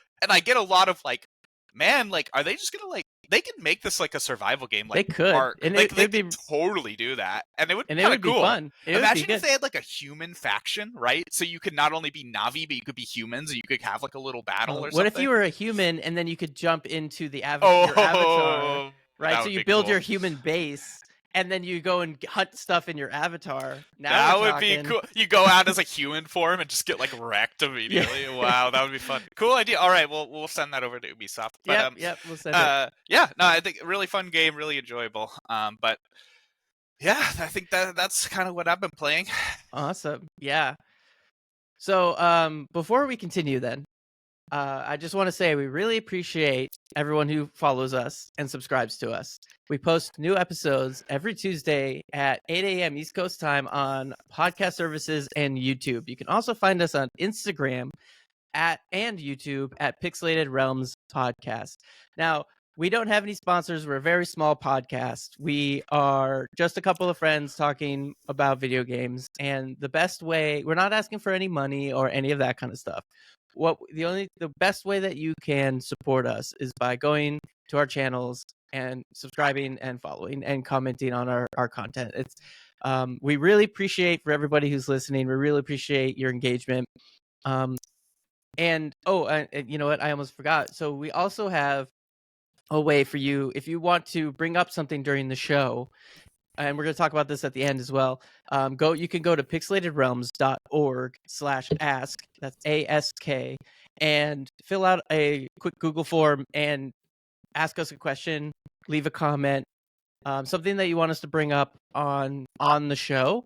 get a lot of like, man, like, are they just gonna like, they could make this like a survival game, like they could, Ark. and like, they could totally do that, and it would be kind of cool. Be fun. Imagine if they had like a human faction, right? So you could not only be Navi, but you could be humans, and you could have like a little battle or something. What if you were a human and then you could jump into the your avatar, right? So you build your human base, and then you go and hunt stuff in your avatar. Now that would be cool. You go out as a human form and just get like wrecked immediately. Yeah. Wow, that would be fun. Cool idea. All right, well, we'll send that over to Ubisoft. But, we'll send it. Yeah, no, I think really fun game, really enjoyable. But yeah, I think that's kind of what I've been playing. Awesome. Yeah. So before we continue, then, I just want to say we really appreciate everyone who follows us and subscribes to us. We post new episodes every Tuesday at 8 a.m. East Coast time on podcast services and YouTube. You can also find us on Instagram and YouTube at Pixelated Realms Podcast. Now, we don't have any sponsors. We're a very small podcast. We are just a couple of friends talking about video games. And the best way, we're not asking for any money or any of that kind of stuff. The best way that you can support us is by going to our channels and subscribing and following and commenting on our content. It's we really appreciate for everybody who's listening. We really appreciate your engagement. And you know what? I almost forgot. So we also have a way for you, if you want to bring up something during the show, and we're going to talk about this at the end as well. You can go to pixelatedrealms.org/ask. That's ASK, and fill out a quick Google form and ask us a question, leave a comment, something that you want us to bring up on the show,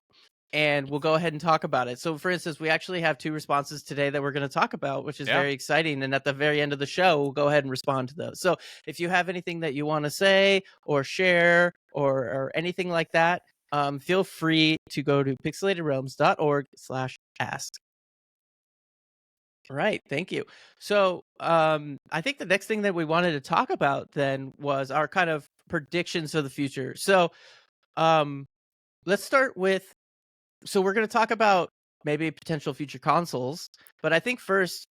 and we'll go ahead and talk about it. So, for instance, we actually have 2 responses today that we're going to talk about, which is very exciting. And at the very end of the show, we'll go ahead and respond to those. So if you have anything that you want to say or share or anything like that, feel free to go to pixelatedrealms.org/ask. Right. Thank you. So I think the next thing that we wanted to talk about then was our kind of predictions for the future. So let's start with, so we're going to talk about maybe potential future consoles, but I think first,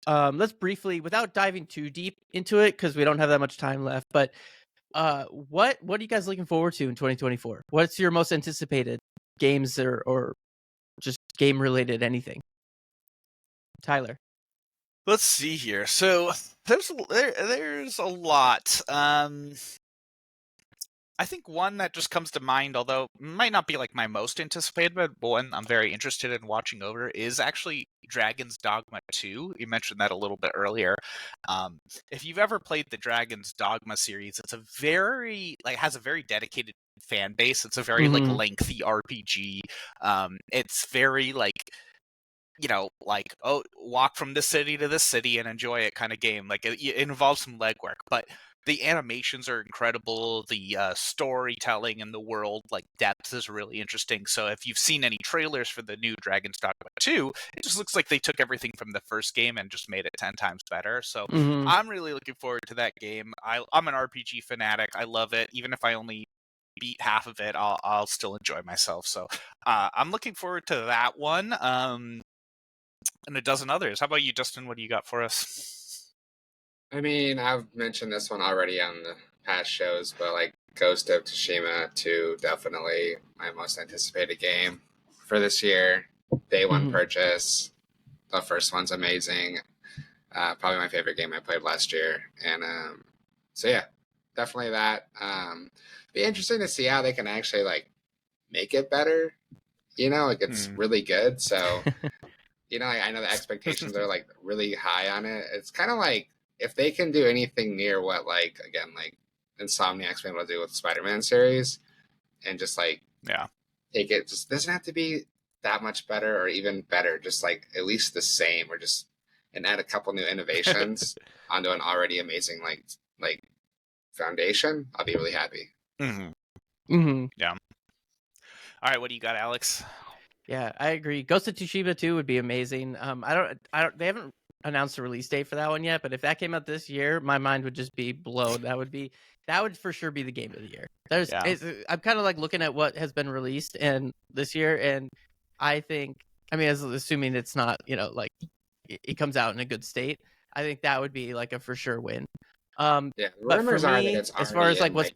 let's briefly, without diving too deep into it, because we don't have that much time left, but what are you guys looking forward to in 2024? What's your most anticipated games or just game related anything? Tyler. Let's see here. So there's a lot. I think one that just comes to mind, although might not be like my most anticipated, but one I'm very interested in watching over, is actually Dragon's Dogma 2. You mentioned that a little bit earlier. If you've ever played the Dragon's Dogma series, it's a very has a very dedicated fan base. It's a very lengthy RPG. It's very walk from this city to this city and enjoy it kind of game. Like it involves some legwork, but the animations are incredible. The storytelling and the world depth is really interesting. So if you've seen any trailers for the new Dragon's Dogma 2, it just looks like they took everything from the first game and just made it 10 times better. So I'm really looking forward to that game. I'm an RPG fanatic. I love it. Even if I only beat half of it, I'll still enjoy myself. So I'm looking forward to that one. And a dozen others. How about you, Dustin? What do you got for us? I mean, I've mentioned this one already on the past shows, but Ghost of Tsushima 2, definitely my most anticipated game for this year. Day one purchase. The first one's amazing. Probably my favorite game I played last year. And so yeah, definitely that. Be interesting to see how they can actually make it better. It's really good. So I know the expectations are really high on it. It's kind of if they can do anything near what Insomniac's been able to do with the Spider-Man series, and just take it, just doesn't have to be that much better or even better, just at least the same, or just and add a couple new innovations onto an already amazing foundation, I'll be really happy. Yeah. All right, what do you got, Alex? Yeah, I agree. Ghost of Tsushima 2 would be amazing. I don't. They haven't announced a release date for that one yet, but if that came out this year, my mind would just be blown. That would for sure be the game of the year. I'm kind of looking at what has been released and this year, and I think, assuming it's not, it comes out in a good state, I think that would be a for sure win. Yeah, but for rumors are me, that it's as far as what's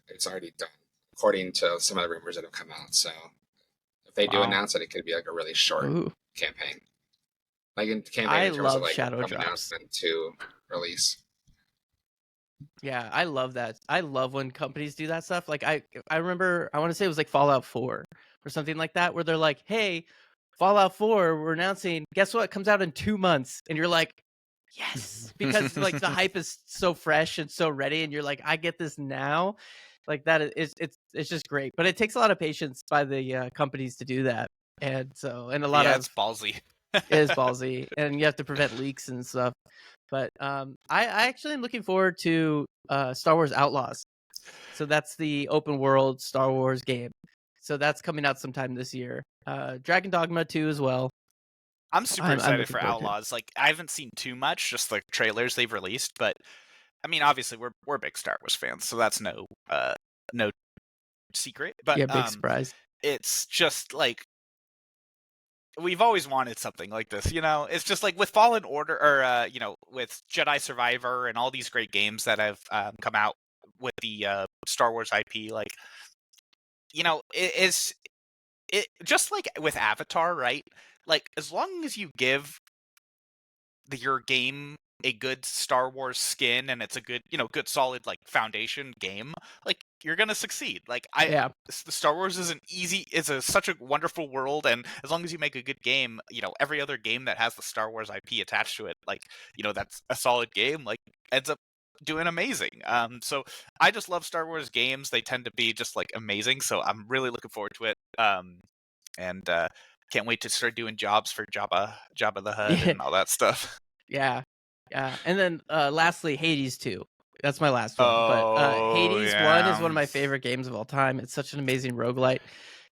it's already done, according to some of the rumors that have come out. So if they do announce it, it could be a really short campaign. In campaign I in terms love of shadow from drops. announcement to release. Yeah, I love that. I love when companies do that stuff. I remember, I want to say it was Fallout 4 or something like that, where they're like, "Hey, Fallout 4, we're announcing. Guess what? It comes out in 2 months," and you're like, "Yes," because the hype is so fresh and so ready, and you're like, "I get this now." That is, it's just great, but it takes a lot of patience by the companies to do that, and a lot of it's ballsy. It is ballsy, and you have to prevent leaks and stuff. But I actually am looking forward to Star Wars Outlaws. So that's the open world Star Wars game. So that's coming out sometime this year. Dragon Dogma 2 as well. I'm super excited for Outlaws. I haven't seen too much, just the trailers they've released, but obviously we're big Star Wars fans, so that's no secret. But yeah, big surprise. It's just we've always wanted something like this, It's just with Fallen Order, or with Jedi Survivor and all these great games that have come out with the Star Wars IP. It just with Avatar, right? As long as you give your game a good Star Wars skin and it's a good, good solid foundation game, you're gonna succeed. Like Yeah. Star Wars is such a wonderful world, and as long as you make a good game, every other game that has the Star Wars IP attached to it, like, that's a solid game, like, ends up doing amazing. So I just love Star Wars games. They tend to be just like amazing. So I'm really looking forward to it. And can't wait to start doing jobs for Jabba the Hutt and all that stuff. Yeah. And then lastly, Hades 2. That's my last one. But Hades 1 is one of my favorite games of all time. It's such an amazing roguelite.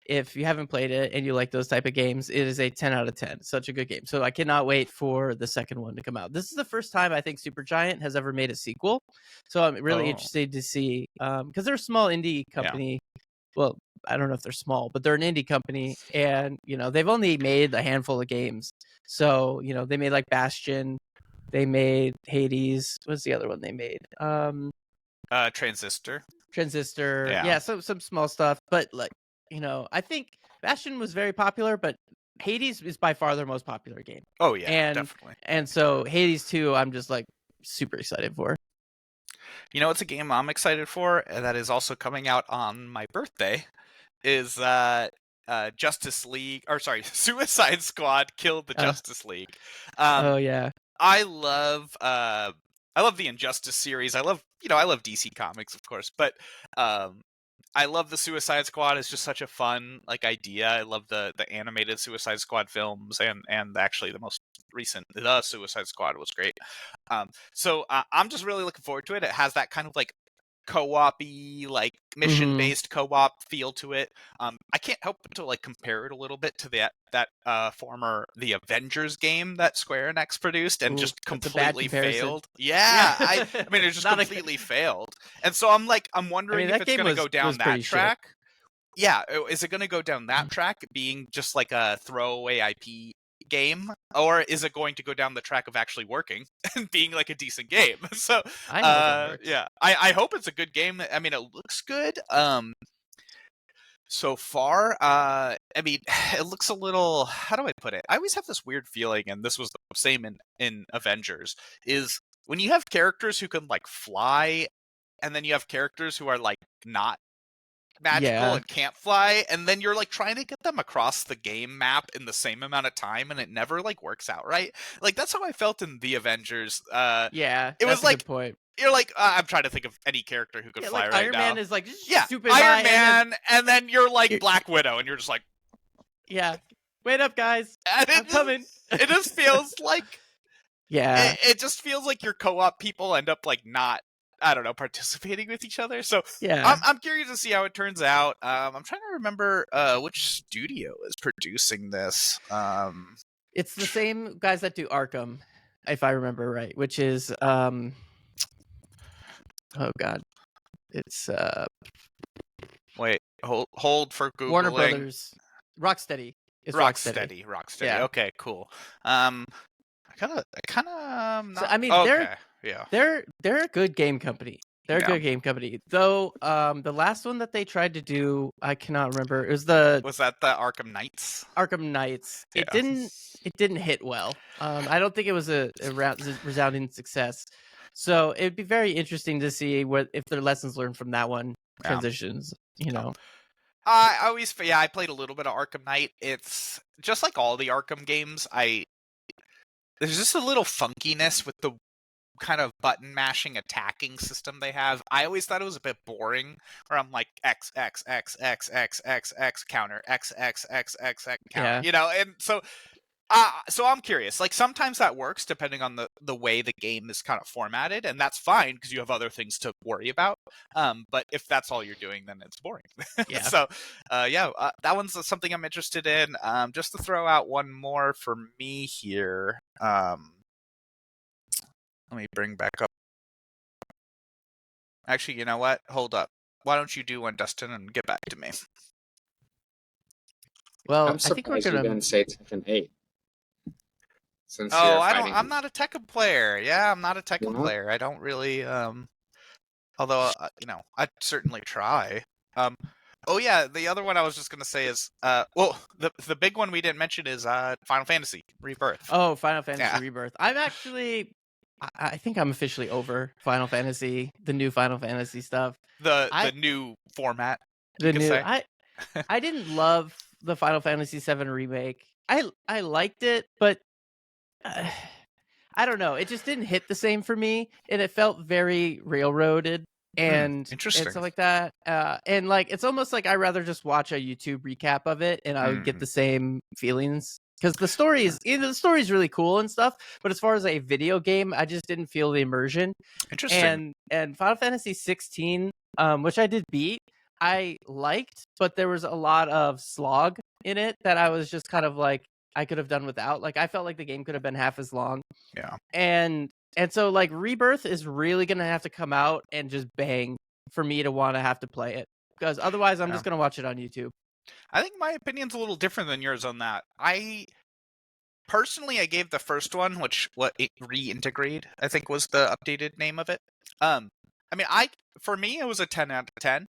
If you haven't played it and you like those type of games, it is a 10 out of 10. Such a good game. So I cannot wait for the second one to come out. This is the first time I think Supergiant has ever made a sequel. So I'm really interested to see, because they're a small indie company. Yeah. Well, I don't know if they're small, but they're an indie company, and they've only made a handful of games. So they made like Bastion, they made Hades. What's the other one they made? Transistor. Yeah, some small stuff, but like I think Bastion was very popular, but Hades is by far their most popular game. Oh yeah, definitely. And so Hades 2, I'm just like super excited for. It's a game I'm excited for that is also coming out on my birthday. Is Justice League, or sorry, Suicide Squad killed the Justice League. Oh yeah. I love the Injustice series. I love DC Comics, of course, but I love the Suicide Squad. It's just such a fun idea. I love the animated Suicide Squad films, and actually the most recent, the Suicide Squad, was great. So I'm just really looking forward to it. It has that kind of co-op-y, mission-based co-op feel to it. I can't help but to compare it a little bit to that former The Avengers game that Square Enix produced and just completely failed. Yeah, I mean, it just completely failed. And so I'm wondering if it's going to go down that track. Shit. Yeah, is it going to go down that track, being just like a throwaway IP game, or is it going to go down the track of actually working and being a decent game? So I hope it's a good game. I mean, it looks good so far. I mean, it looks a little, how do I put it, I always have this weird feeling, and this was the same in Avengers, is when you have characters who can fly, and then you have characters who are not magical and can't fly, and then you're trying to get them across the game map in the same amount of time, and it never works out right. That's how I felt in the Avengers. It was a good point. You're I'm trying to think of any character who could fly right Iron now. Man is stupid Iron Man, and then you're Black Widow, and you're just wait up, guys, I'm coming. It just feels it just feels like your co-op people end up not, I don't know, participating with each other. So I'm curious to see how it turns out. I'm trying to remember which studio is producing this. It's the same guys that do Arkham, if I remember right, which is oh god, it's wait, hold for Googling. Warner Brothers, Rocksteady. It's Rocksteady. Yeah. Okay, cool. I kind of. So, I mean, they're a good game company. They're a good game company, though. The last one that they tried to do, I cannot remember. Was that the Arkham Knights? Arkham Knights. Yeah. It didn't hit well. I don't think it was a resounding success. So it'd be very interesting to see if their lessons learned from that one transitions. I played a little bit of Arkham Knight. It's just like all the Arkham games. There's just a little funkiness with the kind of button mashing attacking system they have. I always thought it was a bit boring, where I'm X X X X X X X counter X X X X X counter, and so I'm curious. Sometimes that works depending on the way the game is kind of formatted, and that's fine because you have other things to worry about. But if that's all you're doing, then it's boring. Yeah. So, that one's something I'm interested in. Just to throw out one more for me here. Let me bring back up. Actually, you know what? Hold up. Why don't you do one, Dustin, and get back to me? Well, I think we're gonna. You didn't say Tekken 8. I'm not a Tekken player. Yeah, I'm not a Tekken player. I don't really. Although I'd certainly try. The other one I was just gonna say is the big one we didn't mention is Final Fantasy Rebirth. Oh, Final Fantasy Rebirth. I'm actually I think I'm officially over Final Fantasy, the new Final Fantasy stuff. The new format, you could say. I didn't love the Final Fantasy VII remake. I liked it, but I don't know. It just didn't hit the same for me, and it felt very railroaded and Interesting. stuff like that. And like it's almost like I'd rather just watch a YouTube recap of it, and I would get the same feelings. Because the story is, the story is really cool and stuff, but as far as a video game, I just didn't feel the immersion. Interesting. And Final Fantasy 16, which I did beat, I liked, but there was a lot of slog in it that I was just kind of like I could have done without. Like I felt like the game could have been half as long. Yeah. And so like Rebirth is really gonna have to come out and just bang for me to want to have to play it, because otherwise I'm just gonna watch it on YouTube. I think my opinion's a little different than yours on that. I gave the first one, Reintegrate, I think was the updated name of it. I mean, for me it was a 10 out of 10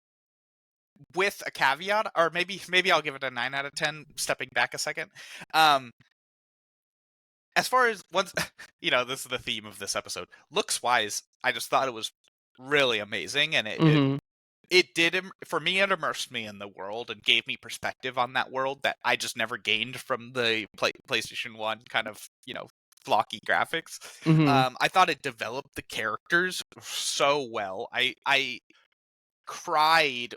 with a caveat, or maybe I'll give it a 9 out of 10 stepping back a second. As far as once, this is the theme of this episode. Looks wise, I just thought it was really amazing, and it did, for me, it immersed me in the world and gave me perspective on that world that I just never gained from the PlayStation 1 kind of, flocky graphics. I thought it developed the characters so well. I cried.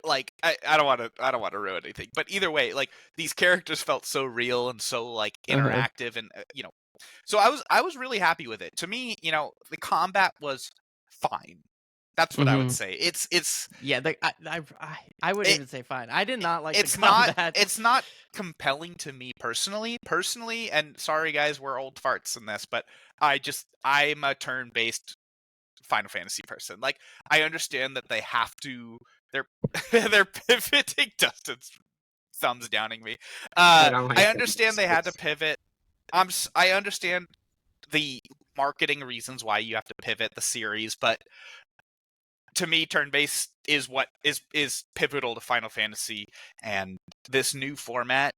Like I don't want to ruin anything, but either way, like these characters felt so real and so like interactive, and so I was really happy with it. To me, the combat was fine. That's what I would say. It's yeah. I wouldn't even say fine. I did not like it's the combat. It's not compelling to me personally, and sorry guys, we're old farts in this, but I'm a turn-based Final Fantasy person. Like I understand that they have to. They're pivoting. Dustin's thumbs downing me. I understand they had to pivot. I understand the marketing reasons why you have to pivot the series, but to me, turn-based is what is pivotal to Final Fantasy, and this new format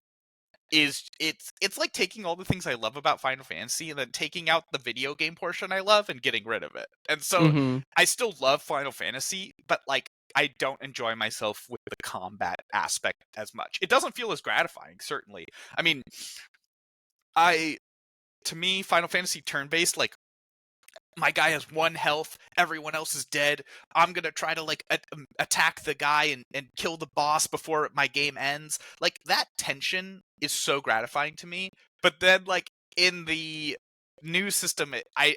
it's like taking all the things I love about Final Fantasy and then taking out the video game portion I love and getting rid of it. And so I still love Final Fantasy, but like I don't enjoy myself with the combat aspect as much. It doesn't feel as gratifying, certainly. I mean, to me, Final Fantasy turn-based, like, my guy has 1 health, everyone else is dead, I'm gonna try to, like, attack the guy and kill the boss before my game ends. Like, that tension is so gratifying to me. But then, like, in the new system, I'm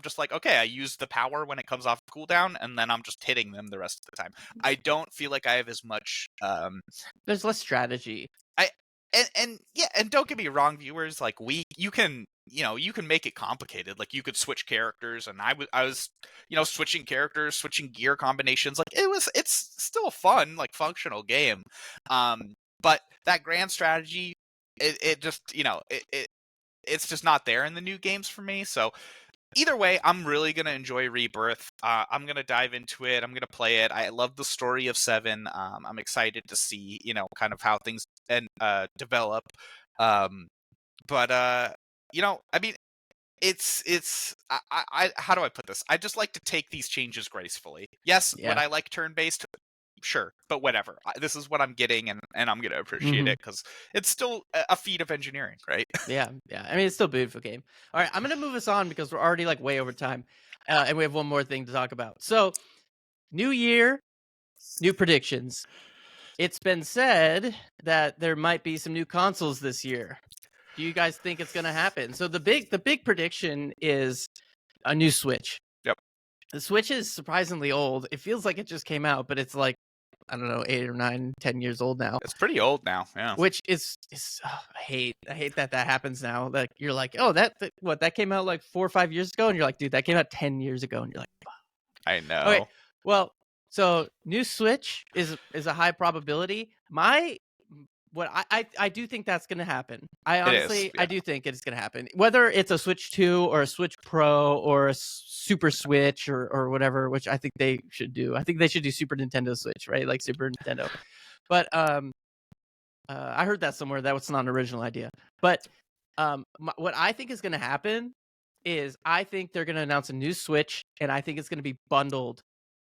just like, okay, I use the power when it comes off cooldown, and then I'm just hitting them the rest of the time. I don't feel like I have as much... There's less strategy. And don't get me wrong, viewers, like, you can make it complicated. Like, you could switch characters, and I was switching characters, switching gear combinations. Like, it's still a fun, like, functional game. But that grand strategy, it just, it's just not there in the new games for me. So either way, I'm really going to enjoy Rebirth. I'm going to dive into it. I'm going to play it. I love the story of 7. I'm excited to see, kind of how things develop. But I mean, it's how do I put this? I just like to take these changes gracefully. Yes, would I like turn-based? Sure, but whatever. This is what I'm getting, and I'm going to appreciate it, because it's still a feat of engineering, right? Yeah. I mean, it's still a beautiful game. All right, I'm going to move us on because we're already like way over time, and we have one more thing to talk about. So, new year, new predictions. It's been said that there might be some new consoles this year. Do you guys think it's going to happen? So the big prediction is a new Switch. Yep. The Switch is surprisingly old. It feels like it just came out, but it's like, I don't know, 8 or 9, 10 years old now. It's pretty old now, yeah. Which is I hate that happens now. Like, you're like, oh, that came out like 4 or 5 years ago, and you're like, dude, that came out 10 years ago, and you're like, wow. I know. Okay, well, so new Switch is a high probability. I do think that's going to happen. I do think it's going to happen. Whether it's a Switch 2 or a Switch Pro or a Super Switch or whatever, which I think they should do. I think they should do Super Nintendo Switch, right? Like Super Nintendo. But I heard that somewhere. That was not an original idea. But what I think is going to happen is I think they're going to announce a new Switch, and I think it's going to be bundled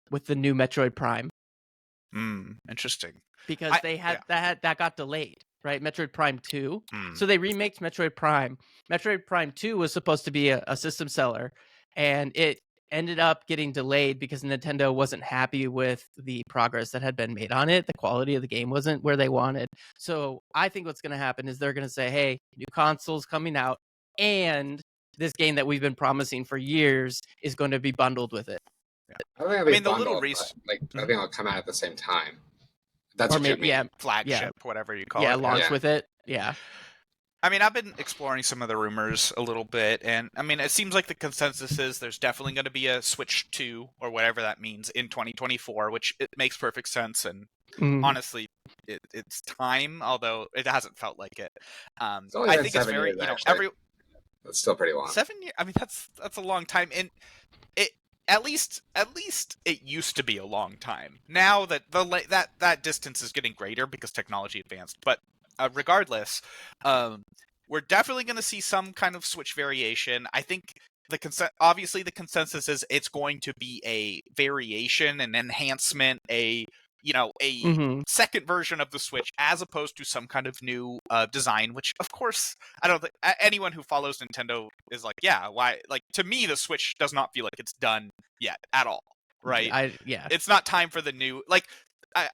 with the new Metroid Prime. Interesting. Because they had that got delayed, right? Metroid Prime 2. So they remaked Metroid Prime. Metroid Prime 2 was supposed to be a system seller, and it ended up getting delayed because Nintendo wasn't happy with the progress that had been made on it. The quality of the game wasn't where they wanted. So I think what's going to happen is they're going to say, hey, new consoles coming out, and this game that we've been promising for years is going to be bundled with it. I think it'll be bundled, I think it'll come out at the same time. That's what you mean. Flagship, whatever you call it. Yeah, launch with it. Yeah. I mean, I've been exploring some of the rumors a little bit, and I mean, it seems like the consensus is there's definitely going to be a Switch 2, or whatever that means, in 2024, which it makes perfect sense, and honestly, it's time, although it hasn't felt like it. I think it's very, that's still pretty long. 7 years, I mean, that's a long time, and at least it used to be a long time. Now that that distance is getting greater because technology advanced, but regardless, we're definitely going to see some kind of Switch variation. I think obviously the consensus is it's going to be a variation, an enhancement, a second version of the Switch, as opposed to some kind of new design, which of course I don't think anyone who follows Nintendo is like, yeah, why? Like, to me, the Switch does not feel like it's done yet at all, right? It's not time for the new, like,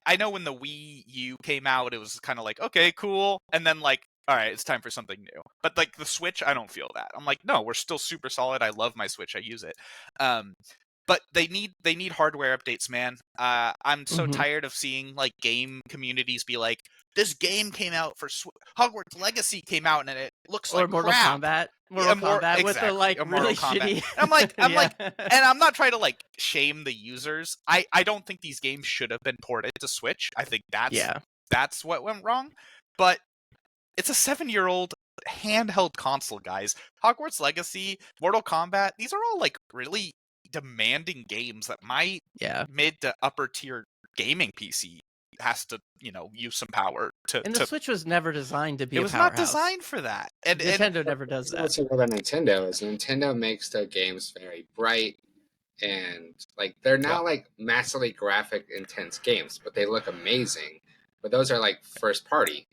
I know when the Wii U came out, it was kind of like, okay, cool, and then like, all right, it's time for something new. But like the Switch, I don't feel that. I'm like, no, we're still super solid. I love my Switch. I use it. But they need hardware updates, man. I'm so tired of seeing like game communities be like, this game came out for Hogwarts Legacy came out and it looks like Mortal crap. Kombat. Mortal Kombat with the like really shitty. I'm like, and I'm not trying to like shame the users. I don't think these games should have been ported to Switch. I think that's what went wrong. But it's a 7-year-old handheld console, guys. Hogwarts Legacy, Mortal Kombat, these are all like really demanding games that my mid to upper tier gaming PC has to, use some power to. And the Switch was never designed to be. It was not designed for that. And Nintendo never does that. What's about Nintendo is Nintendo makes their games very bright, and like they're not like massively graphic intense games, but they look amazing. But those are like first party.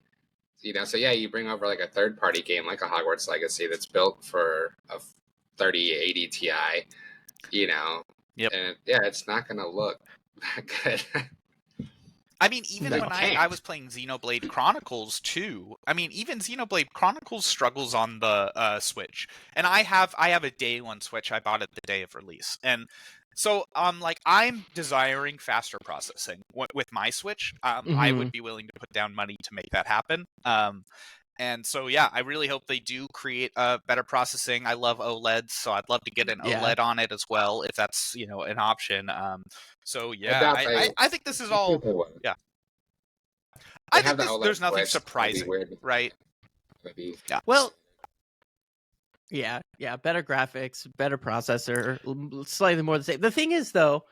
So yeah, you bring over like a third party game like a Hogwarts Legacy that's built for a 3080 Ti, and it's not gonna look that good. I mean, even when I was playing Xenoblade Chronicles 2, I mean, even Xenoblade Chronicles struggles on the Switch, and I have a day one Switch. I bought it the day of release, and so I'm desiring faster processing with my Switch. I would be willing to put down money to make that happen. And so, yeah, I really hope they do create better processing. I love OLEDs, so I'd love to get an OLED on it as well, if that's, an option. So, yeah, I think this is all... Yeah. I think there's nothing surprising, right? Maybe. Yeah. Well... Yeah, better graphics, better processor, slightly more the same. The thing is, though,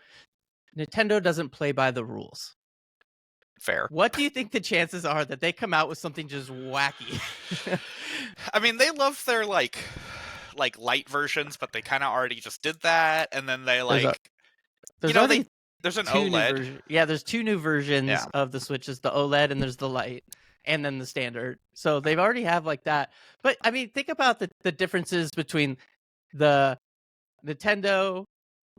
Nintendo doesn't play by the rules. Fair. What do you think the chances are that they come out with something just wacky? I mean, they love their like light versions, but they kind of already just did that, and then they there's an OLED. There's two new versions of the Switches: the OLED and there's the light, and then the standard. So they've already have like that. But I mean, think about the differences between the Nintendo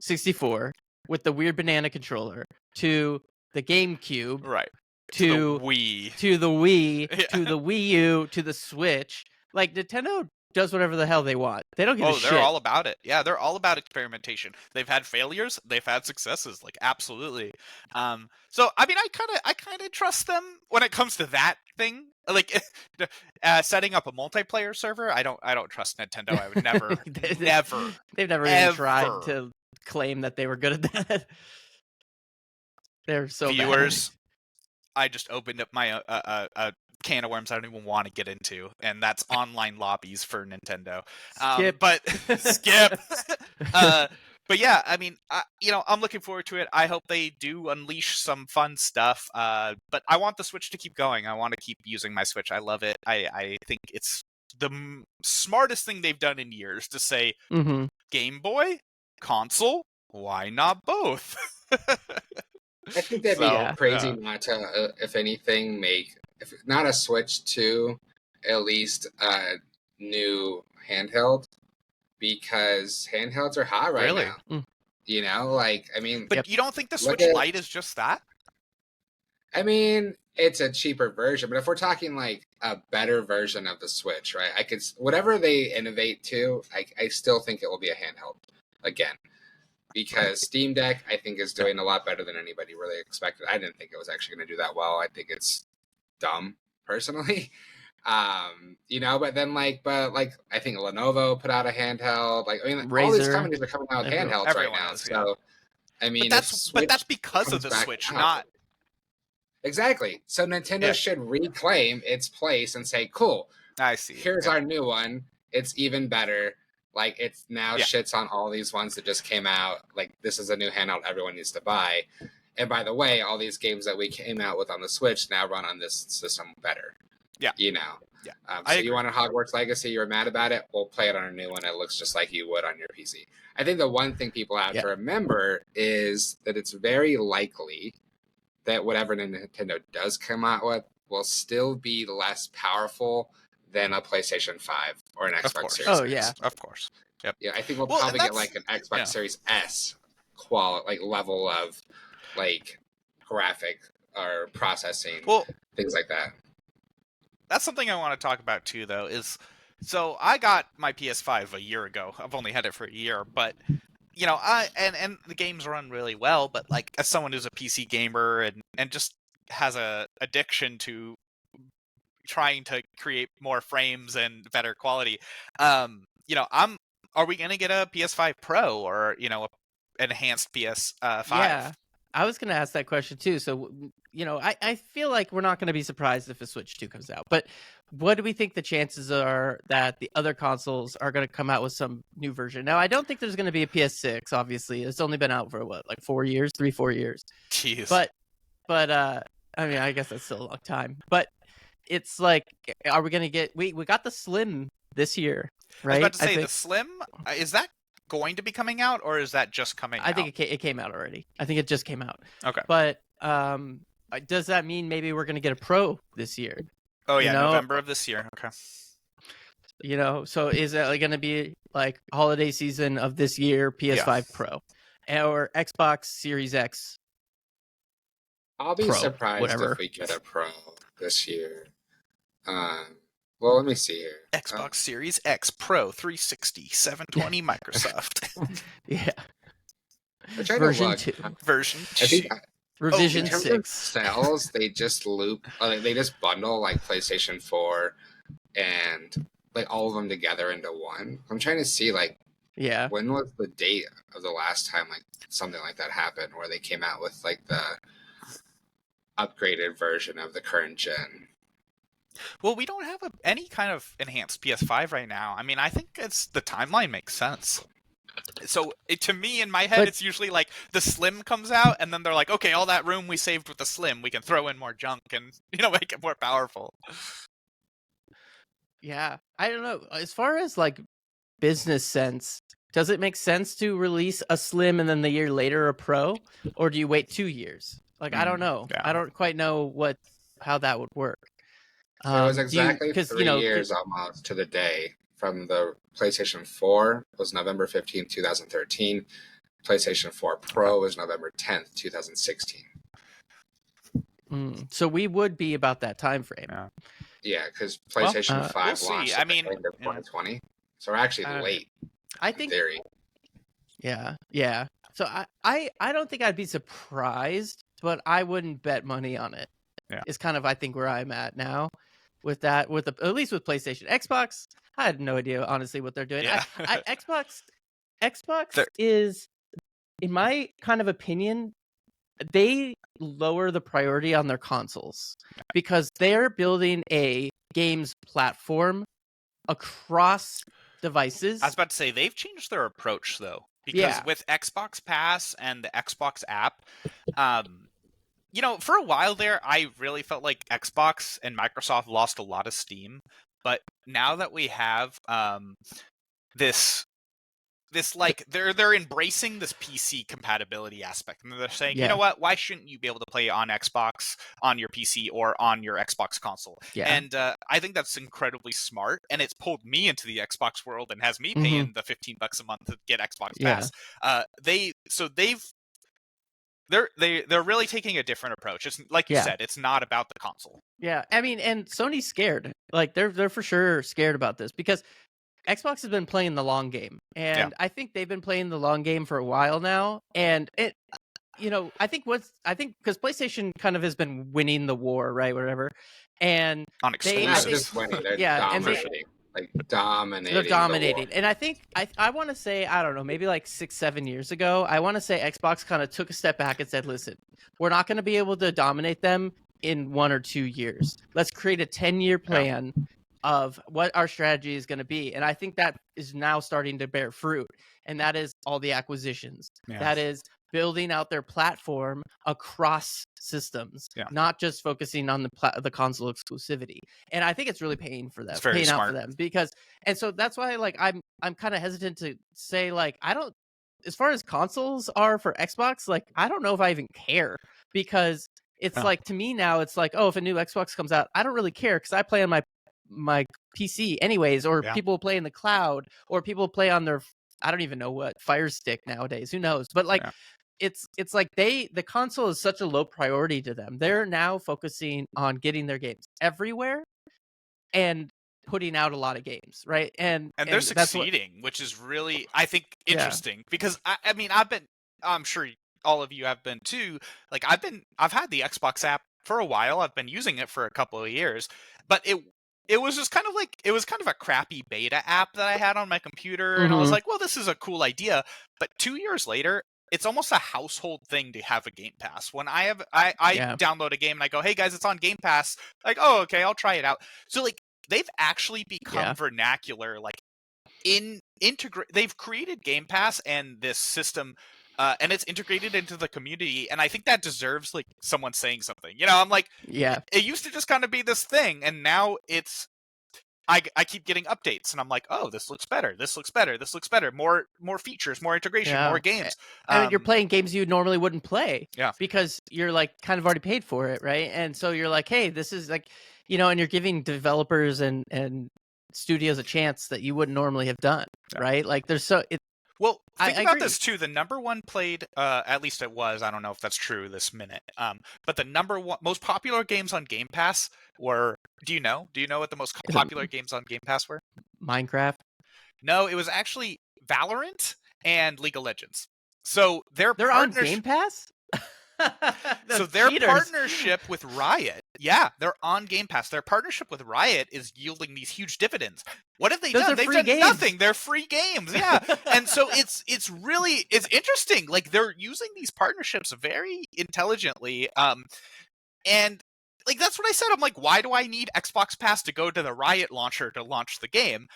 64 with the weird banana controller to the GameCube, right? To the Wii, to the Wii U, to the Switch. Like, Nintendo does whatever the hell they want. They don't give a shit. They're all about it. Yeah, they're all about experimentation. They've had failures, they've had successes, like, absolutely. So I mean, I kind of trust them when it comes to that thing. Like, setting up a multiplayer server, I don't trust Nintendo. I would never, They've never even tried to claim that they were good at that. They're so viewers. Bad. I just opened up my a can of worms I don't even want to get into, and that's online lobbies for Nintendo. Skip. But yeah, I mean, I'm looking forward to it. I hope they do unleash some fun stuff. But I want the Switch to keep going. I want to keep using my Switch. I love it. I think it's smartest thing they've done in years to say Mm-hmm. Game Boy, console, why not both? I think that'd be Yeah. crazy not to, if anything, make if not a Switch to at least a new handheld, because handhelds are hot right Really? now. Mm. You know, like I mean, But Yep. you don't think the Look Switch at- Lite is just that? it's a cheaper version, but if we're talking like a better version of the Switch, right? I could whatever they innovate to, I still think it will be a handheld again. Because Steam Deck, I think, is doing a lot better than anybody really expected. I didn't think it was actually going to do that well. I think it's dumb, personally. But then I think Lenovo put out a handheld. Like, I mean, all these Razer. companies are coming out with handhelds right Everyone now. is, So, I mean, But if that's Switch because of comes the back Switch, out- not exactly. So Nintendo Yeah. should reclaim its place and say, "Cool, I see. here's our new one. It's even better." Like, it's now Yeah. shits on all these ones that just came out. Like, this is a new handheld everyone needs to buy. And by the way, all these games that we came out with on the Switch now run on this system better. Yeah. You know? Yeah. So you wanted Hogwarts Legacy, you were mad about it, we'll play it on a new one. It looks just like you would on your PC. I think the one thing people have to remember is that it's very likely that whatever Nintendo does come out with will still be less powerful than a PlayStation 5 or an Xbox course. Series Oh, X. yeah. Of course. Yep. Yeah, I think we'll Well, probably and get like an Xbox yeah. Series S level of like graphic or processing, Well, things like that. that's something I want to talk about too, though. So I got my PS5 a year ago. I've only had it for a year, but and the games run really well. But like, as someone who's a PC gamer and just has a addiction to trying to create more frames and better quality, are we gonna get a PS5 Pro or a enhanced PS5? Yeah, I was going to ask that question too. So, I feel like we're not going to be surprised if a Switch 2 comes out. But what do we think the chances are that the other consoles are going to come out with some new version? Now, I don't think there's going to be a PS6, obviously. It's only been out for, 4 years? 3-4 years. Jeez. But, I mean, I guess that's still a long time. But it's like, are we going to get... We got the Slim this year, right? I was about to say, think, the Slim, is that going to be coming out, or is that just coming out? I think it came out already. I think it just came out. Okay. But does that mean maybe we're going to get a Pro this year? Oh, yeah, November of this year. Okay. So is it going to be like holiday season of this year, PS5 Pro or Xbox Series X? I'll be Pro, surprised whatever. if we get a Pro this year. Well, let me see here. Xbox Series X Pro 360 720 Microsoft. Yeah. I'm trying Version to look. 2. Version I 2. think Revision in terms 6. of sales, they just they just bundle like PlayStation 4 and like all of them together into one. I'm trying to see like Yeah. when was the date of the last time like something like that happened where they came out with like the upgraded version of the current gen. Well, we don't have any kind of enhanced PS5 right now. I mean, I think the timeline makes sense. So to me, in my head, But- it's usually like the Slim comes out, and then they're like, okay, all that room we saved with the Slim, we can throw in more junk and make it more powerful. Yeah. I don't know. As far as like business sense, does it make sense to release a Slim and then the year later a Pro? Or do you wait 2 years? Like, I don't know. Yeah. I don't quite know how that would work. It was do you- exactly 'cause, 3 years almost to the day from the PlayStation 4 was November 15th, 2013. PlayStation 4 Pro was November 10th, 2016. So we would be about that time frame. Yeah, because PlayStation 5 we'll launched see. I at the mean, end of 2020. So we're actually late, I in think theory. Yeah. So I don't think I'd be surprised, but I wouldn't bet money on it. Yeah. It's kind of I think where I'm at now with that at least with PlayStation. Xbox, I had no idea honestly what they're doing. Yeah. Xbox is, in my kind of opinion, they lower the priority on their consoles because they're building a games platform across devices. I was about to say, they've changed their approach, though. Because with Xbox Pass and the Xbox app, for a while there, I really felt like Xbox and Microsoft lost a lot of steam. But now that we have this like they're embracing this PC compatibility aspect, and they're saying, you know what, why shouldn't you be able to play on Xbox, on your PC, or on your Xbox console? And I think that's incredibly smart, and it's pulled me into the Xbox world and has me paying the $15 a month to get Xbox Pass. They're really taking a different approach. It's like you said, it's not about the console. Yeah, I mean, and Sony's scared. Like they're for sure scared about this because Xbox has been playing the long game, and I think they've been playing the long game for a while now. And it, I think because PlayStation kind of has been winning the war, right? Whatever, and on they're not just winning, they're dominating. They're dominating, and I think I want to say, I don't know, maybe like 6-7 years ago, I want to say Xbox kind of took a step back and said, "Listen, we're not going to be able to dominate them in 1 or 2 years. Let's create a 10-year plan." Of what our strategy is going to be. And I think that is now starting to bear fruit. And that is all the acquisitions. That is building out their platform across systems, not just focusing on the console exclusivity. And I think it's really paying for them, paying out for them, because, and so that's why, like, I'm kind of hesitant to say, like, I don't, as far as consoles are for Xbox, like, I don't know if I even care, because it's like, to me now, it's like, oh, if a new Xbox comes out, I don't really care because I play on my PC anyways, or people play in the cloud, or people play on their, I don't even know what, Fire Stick nowadays, who knows, but like it's like the console is such a low priority to them. They're now focusing on getting their games everywhere and putting out a lot of games, right? And they're succeeding, which is really, I think, interesting because I mean, I'm sure all of you have been too. Like I've had the Xbox app for a while. I've been using it for a couple of years, but it was just kind of like, it was kind of a crappy beta app that I had on my computer. And I was like, well, this is a cool idea. But 2 years later, it's almost a household thing to have a Game Pass. When I download a game and I go, hey guys, it's on Game Pass. Like, oh, okay, I'll try it out. So like, they've actually become vernacular. Like they've created Game Pass and this system, and it's integrated into the community, and I think that deserves like someone saying something. I'm like, it used to just kind of be this thing, and now it's, I keep getting updates, and I'm like, oh, this looks better, this looks better, this looks better, more features, more integration, more games. And you're playing games you normally wouldn't play, because you're like kind of already paid for it, right? And so you're like, hey, this is like, and you're giving developers and studios a chance that you wouldn't normally have done, right? Like there's well, think about this too. The number one played, at least it was, I don't know if that's true this minute, but the number one most popular games on Game Pass were, do you know what the most popular games on Game Pass were? Minecraft? No, it was actually Valorant and League of Legends. So they're on Game Pass? So their partnership with Riot, they're on Game Pass. Their partnership with Riot is yielding these huge dividends. What have they done? They've done nothing. They're free games. And so it's interesting. Like they're using these partnerships very intelligently. And like that's what I said. I'm like, why do I need Xbox Pass to go to the Riot launcher to launch the game?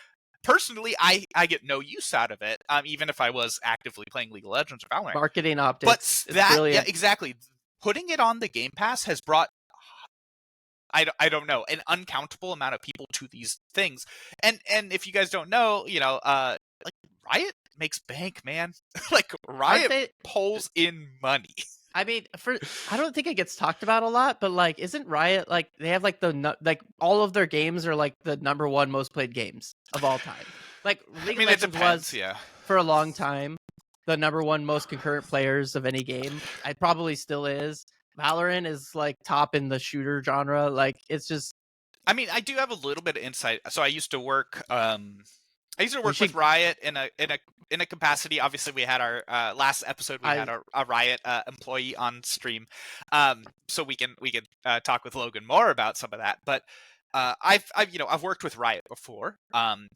Personally, I get no use out of it, even if I was actively playing League of Legends or Valorant. Marketing optics. But exactly. Putting it on the Game Pass has brought, I don't know, an uncountable amount of people to these things. And if you guys don't know, like Riot makes bank, man. Like Riot pulls in money. I mean, I don't think it gets talked about a lot, but like, isn't Riot like they have like like all of their games are like the number one most played games of all time? Like League of Legends was for a long time the number one most concurrent players of any game. It probably still is. Valorant is like top in the shooter genre. Like it's just. I mean, I do have a little bit of insight. So I used to work. With Riot in a capacity. Obviously, we had our last episode. We had a Riot employee on stream, so we can talk with Logan more about some of that. But I've worked with Riot before, and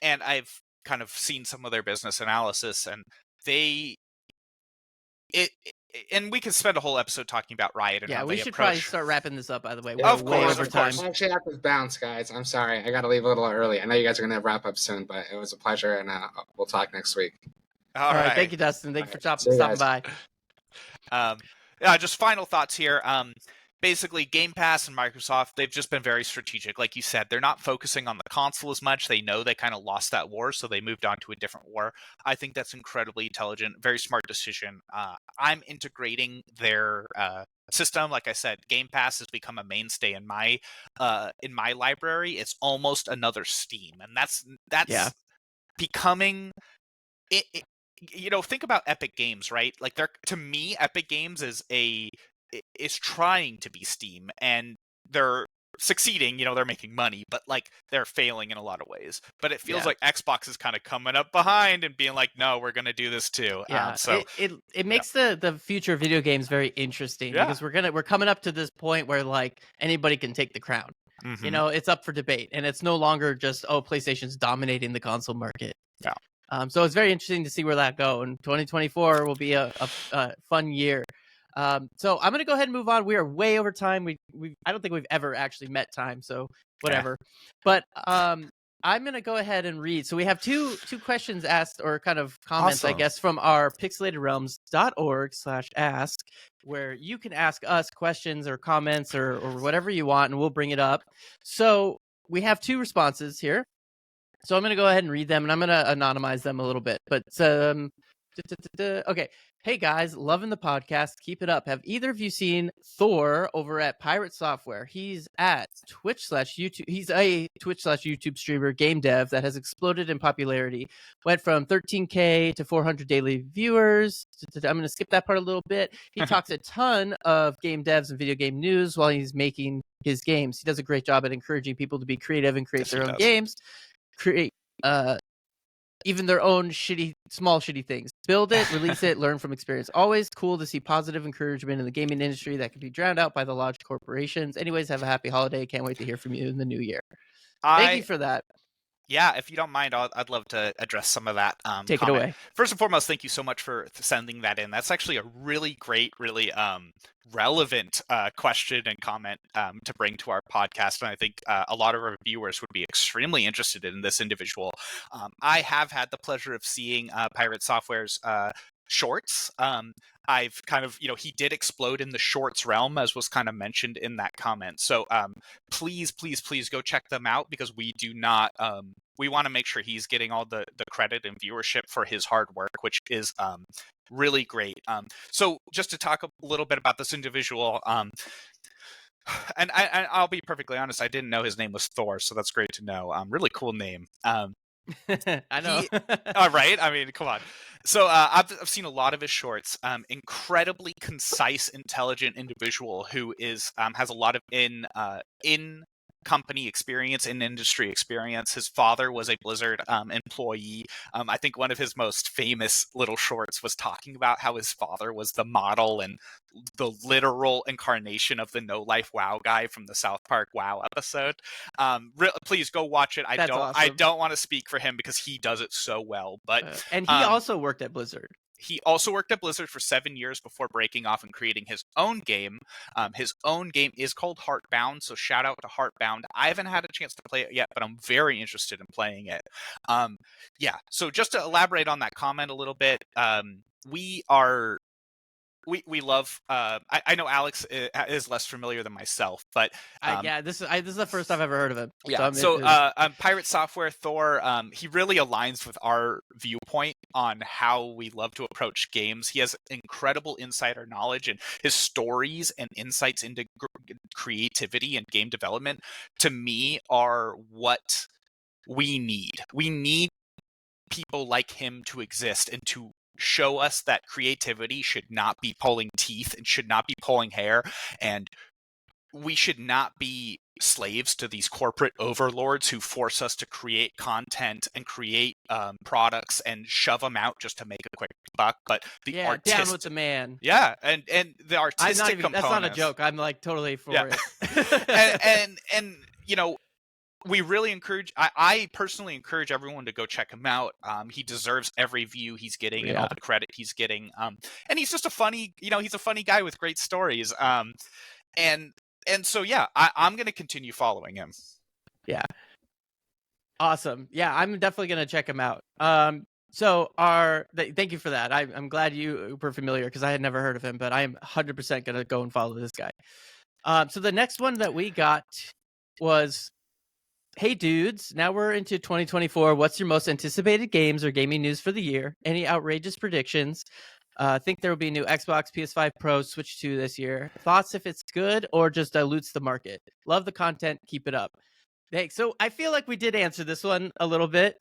I've kind of seen some of their business analysis, and and we could spend a whole episode talking about Riot and how we should probably start wrapping this up. By the way, of course. I actually have to bounce, guys. I'm sorry, I got to leave a little early. I know you guys are going to wrap up soon, but it was a pleasure, and we'll talk next week. All right. Thank you, Dustin. Thank you for stopping by. Just final thoughts here. basically Game Pass and Microsoft, they've just been very strategic. Like you said, they're not focusing on the console as much. They know they kind of lost that war, so they moved on to a different war. I think that's incredibly intelligent, very smart decision. I'm integrating their system. Like I said, Game Pass has become a mainstay in my library. It's almost another Steam, and that's becoming it. Think about Epic Games, right? Like, to me, Epic Games is trying to be Steam, and they're succeeding. They're making money, but like they're failing in a lot of ways. But it feels like Xbox is kind of coming up behind and being like, no, we're gonna do this too. Yeah, it makes the future of video games very interesting because we're coming up to this point where like anybody can take the crown. Mm-hmm. It's up for debate, and it's no longer just PlayStation's dominating the console market. Yeah. So it's very interesting to see where that goes. And 2024 will be a fun year. So I'm gonna go ahead and move on. We are way over time. I don't think we've ever actually met time, so whatever. But I'm gonna go ahead and read. So we have two questions asked, or kind of comments, Awesome. I guess, from our pixelatedrealms.org/ask, where you can ask us questions or comments or whatever you want, and we'll bring it up. So we have two responses here. So I'm gonna go ahead and read them, and I'm gonna anonymize them a little bit. But okay. Hey guys, loving the podcast. Keep it up. Have either of you seen Thor over at Pirate Software? He's at Twitch/YouTube. He's a Twitch/YouTube streamer, game dev that has exploded in popularity. Went from 13K to 400 daily viewers. I'm going to skip that part a little bit. He talks a ton of game devs and video game news while he's making his games. He does a great job at encouraging people to be creative and create their own games. Create even their own small shitty things. Build it, release it, learn from experience. Always cool to see positive encouragement in the gaming industry that can be drowned out by the large corporations. Anyways, have a happy holiday. Can't wait to hear from you in the new year. Thank you for that. Yeah, if you don't mind, I'd love to address some of that. Take comment. it away. First and foremost, thank you so much for sending that in. That's actually a really great, really relevant question and comment to bring to our podcast. And I think a lot of our viewers would be extremely interested in this individual. I have had the pleasure of seeing Pirate Software's shorts. I've kind of, he did explode in the shorts realm, as was kind of mentioned in that comment. So please go check them out, because we do not, we want to make sure he's getting all the credit and viewership for his hard work, which is really great. So just to talk a little bit about this individual, and I'll be perfectly honest, I didn't know his name was Thor, so that's great to know. Really cool name. I know. All right. I mean, come on. So I've seen a lot of his shorts. Incredibly concise, intelligent individual who is has a lot of in company experience, in industry experience. His father was a Blizzard employee. I think one of his most famous little shorts was talking about how his father was the model and the literal incarnation of the No Life WoW guy from the South Park WoW episode. Please go watch it. That's awesome. I don't want to speak for him because he does it so well. But and he also worked at Blizzard. He also worked at Blizzard for 7 years before breaking off and creating his own game. His own game is called Heartbound, so shout out to Heartbound. I haven't had a chance to play it yet, but I'm very interested in playing it. So just to elaborate on that comment a little bit, we love. I know Alex is less familiar than myself, but this is the first I've ever heard of him. Yeah. So Pirate Software Thor, he really aligns with our viewpoint on how we love to approach games. He has incredible insider knowledge, and his stories and insights into creativity and game development, to me, are what we need. We need people like him to exist and to show us that creativity should not be pulling teeth and should not be pulling hair, and we should not be slaves to these corporate overlords who force us to create content and create products and shove them out just to make a quick buck. But down with the man. Yeah, and the artistic components. That's not a joke. I'm like totally for it. and we really encourage. I personally encourage everyone to go check him out. He deserves every view he's getting and all the credit he's getting. And he's just a funny, he's a funny guy with great stories. And so I'm going to continue following him. Yeah. Awesome. Yeah, I'm definitely going to check him out. Thank you for that. I'm glad you were familiar, because I had never heard of him, but I am 100% going to go and follow this guy. So the next one that we got was, hey dudes, now we're into 2024. What's your most anticipated games or gaming news for the year? Any outrageous predictions? Think there will be a new Xbox, PS5 Pro, Switch 2 this year. Thoughts if it's good or just dilutes the market? Love the content. Keep it up. Thanks. So I feel like we did answer this one a little bit.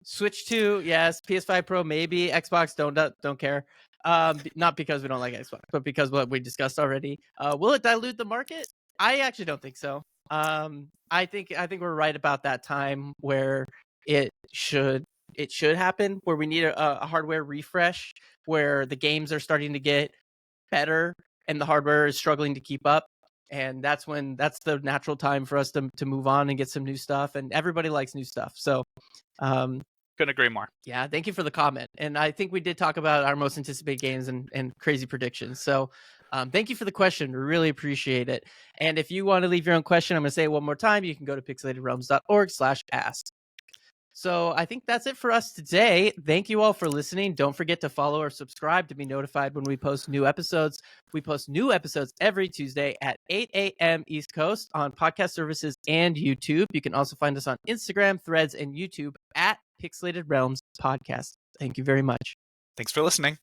Switch 2, yes. PS5 Pro, maybe. Xbox, don't care. Not because we don't like Xbox, but because what we discussed already. Will it dilute the market? I actually don't think so. I think we're right about that time where it should happen, where we need a hardware refresh, where the games are starting to get better and the hardware is struggling to keep up. And that's the natural time for us to move on and get some new stuff. And everybody likes new stuff. So couldn't agree more. Yeah, thank you for the comment. And I think we did talk about our most anticipated games and crazy predictions. So thank you for the question. We really appreciate it. And if you want to leave your own question, I'm going to say it one more time. You can go to pixelatedrealms.org/ask. So I think that's it for us today. Thank you all for listening. Don't forget to follow or subscribe to be notified when we post new episodes. We post new episodes every Tuesday at 8 a.m. East Coast on podcast services and YouTube. You can also find us on Instagram, Threads, and YouTube at Pixelated Realms Podcast. Thank you very much. Thanks for listening.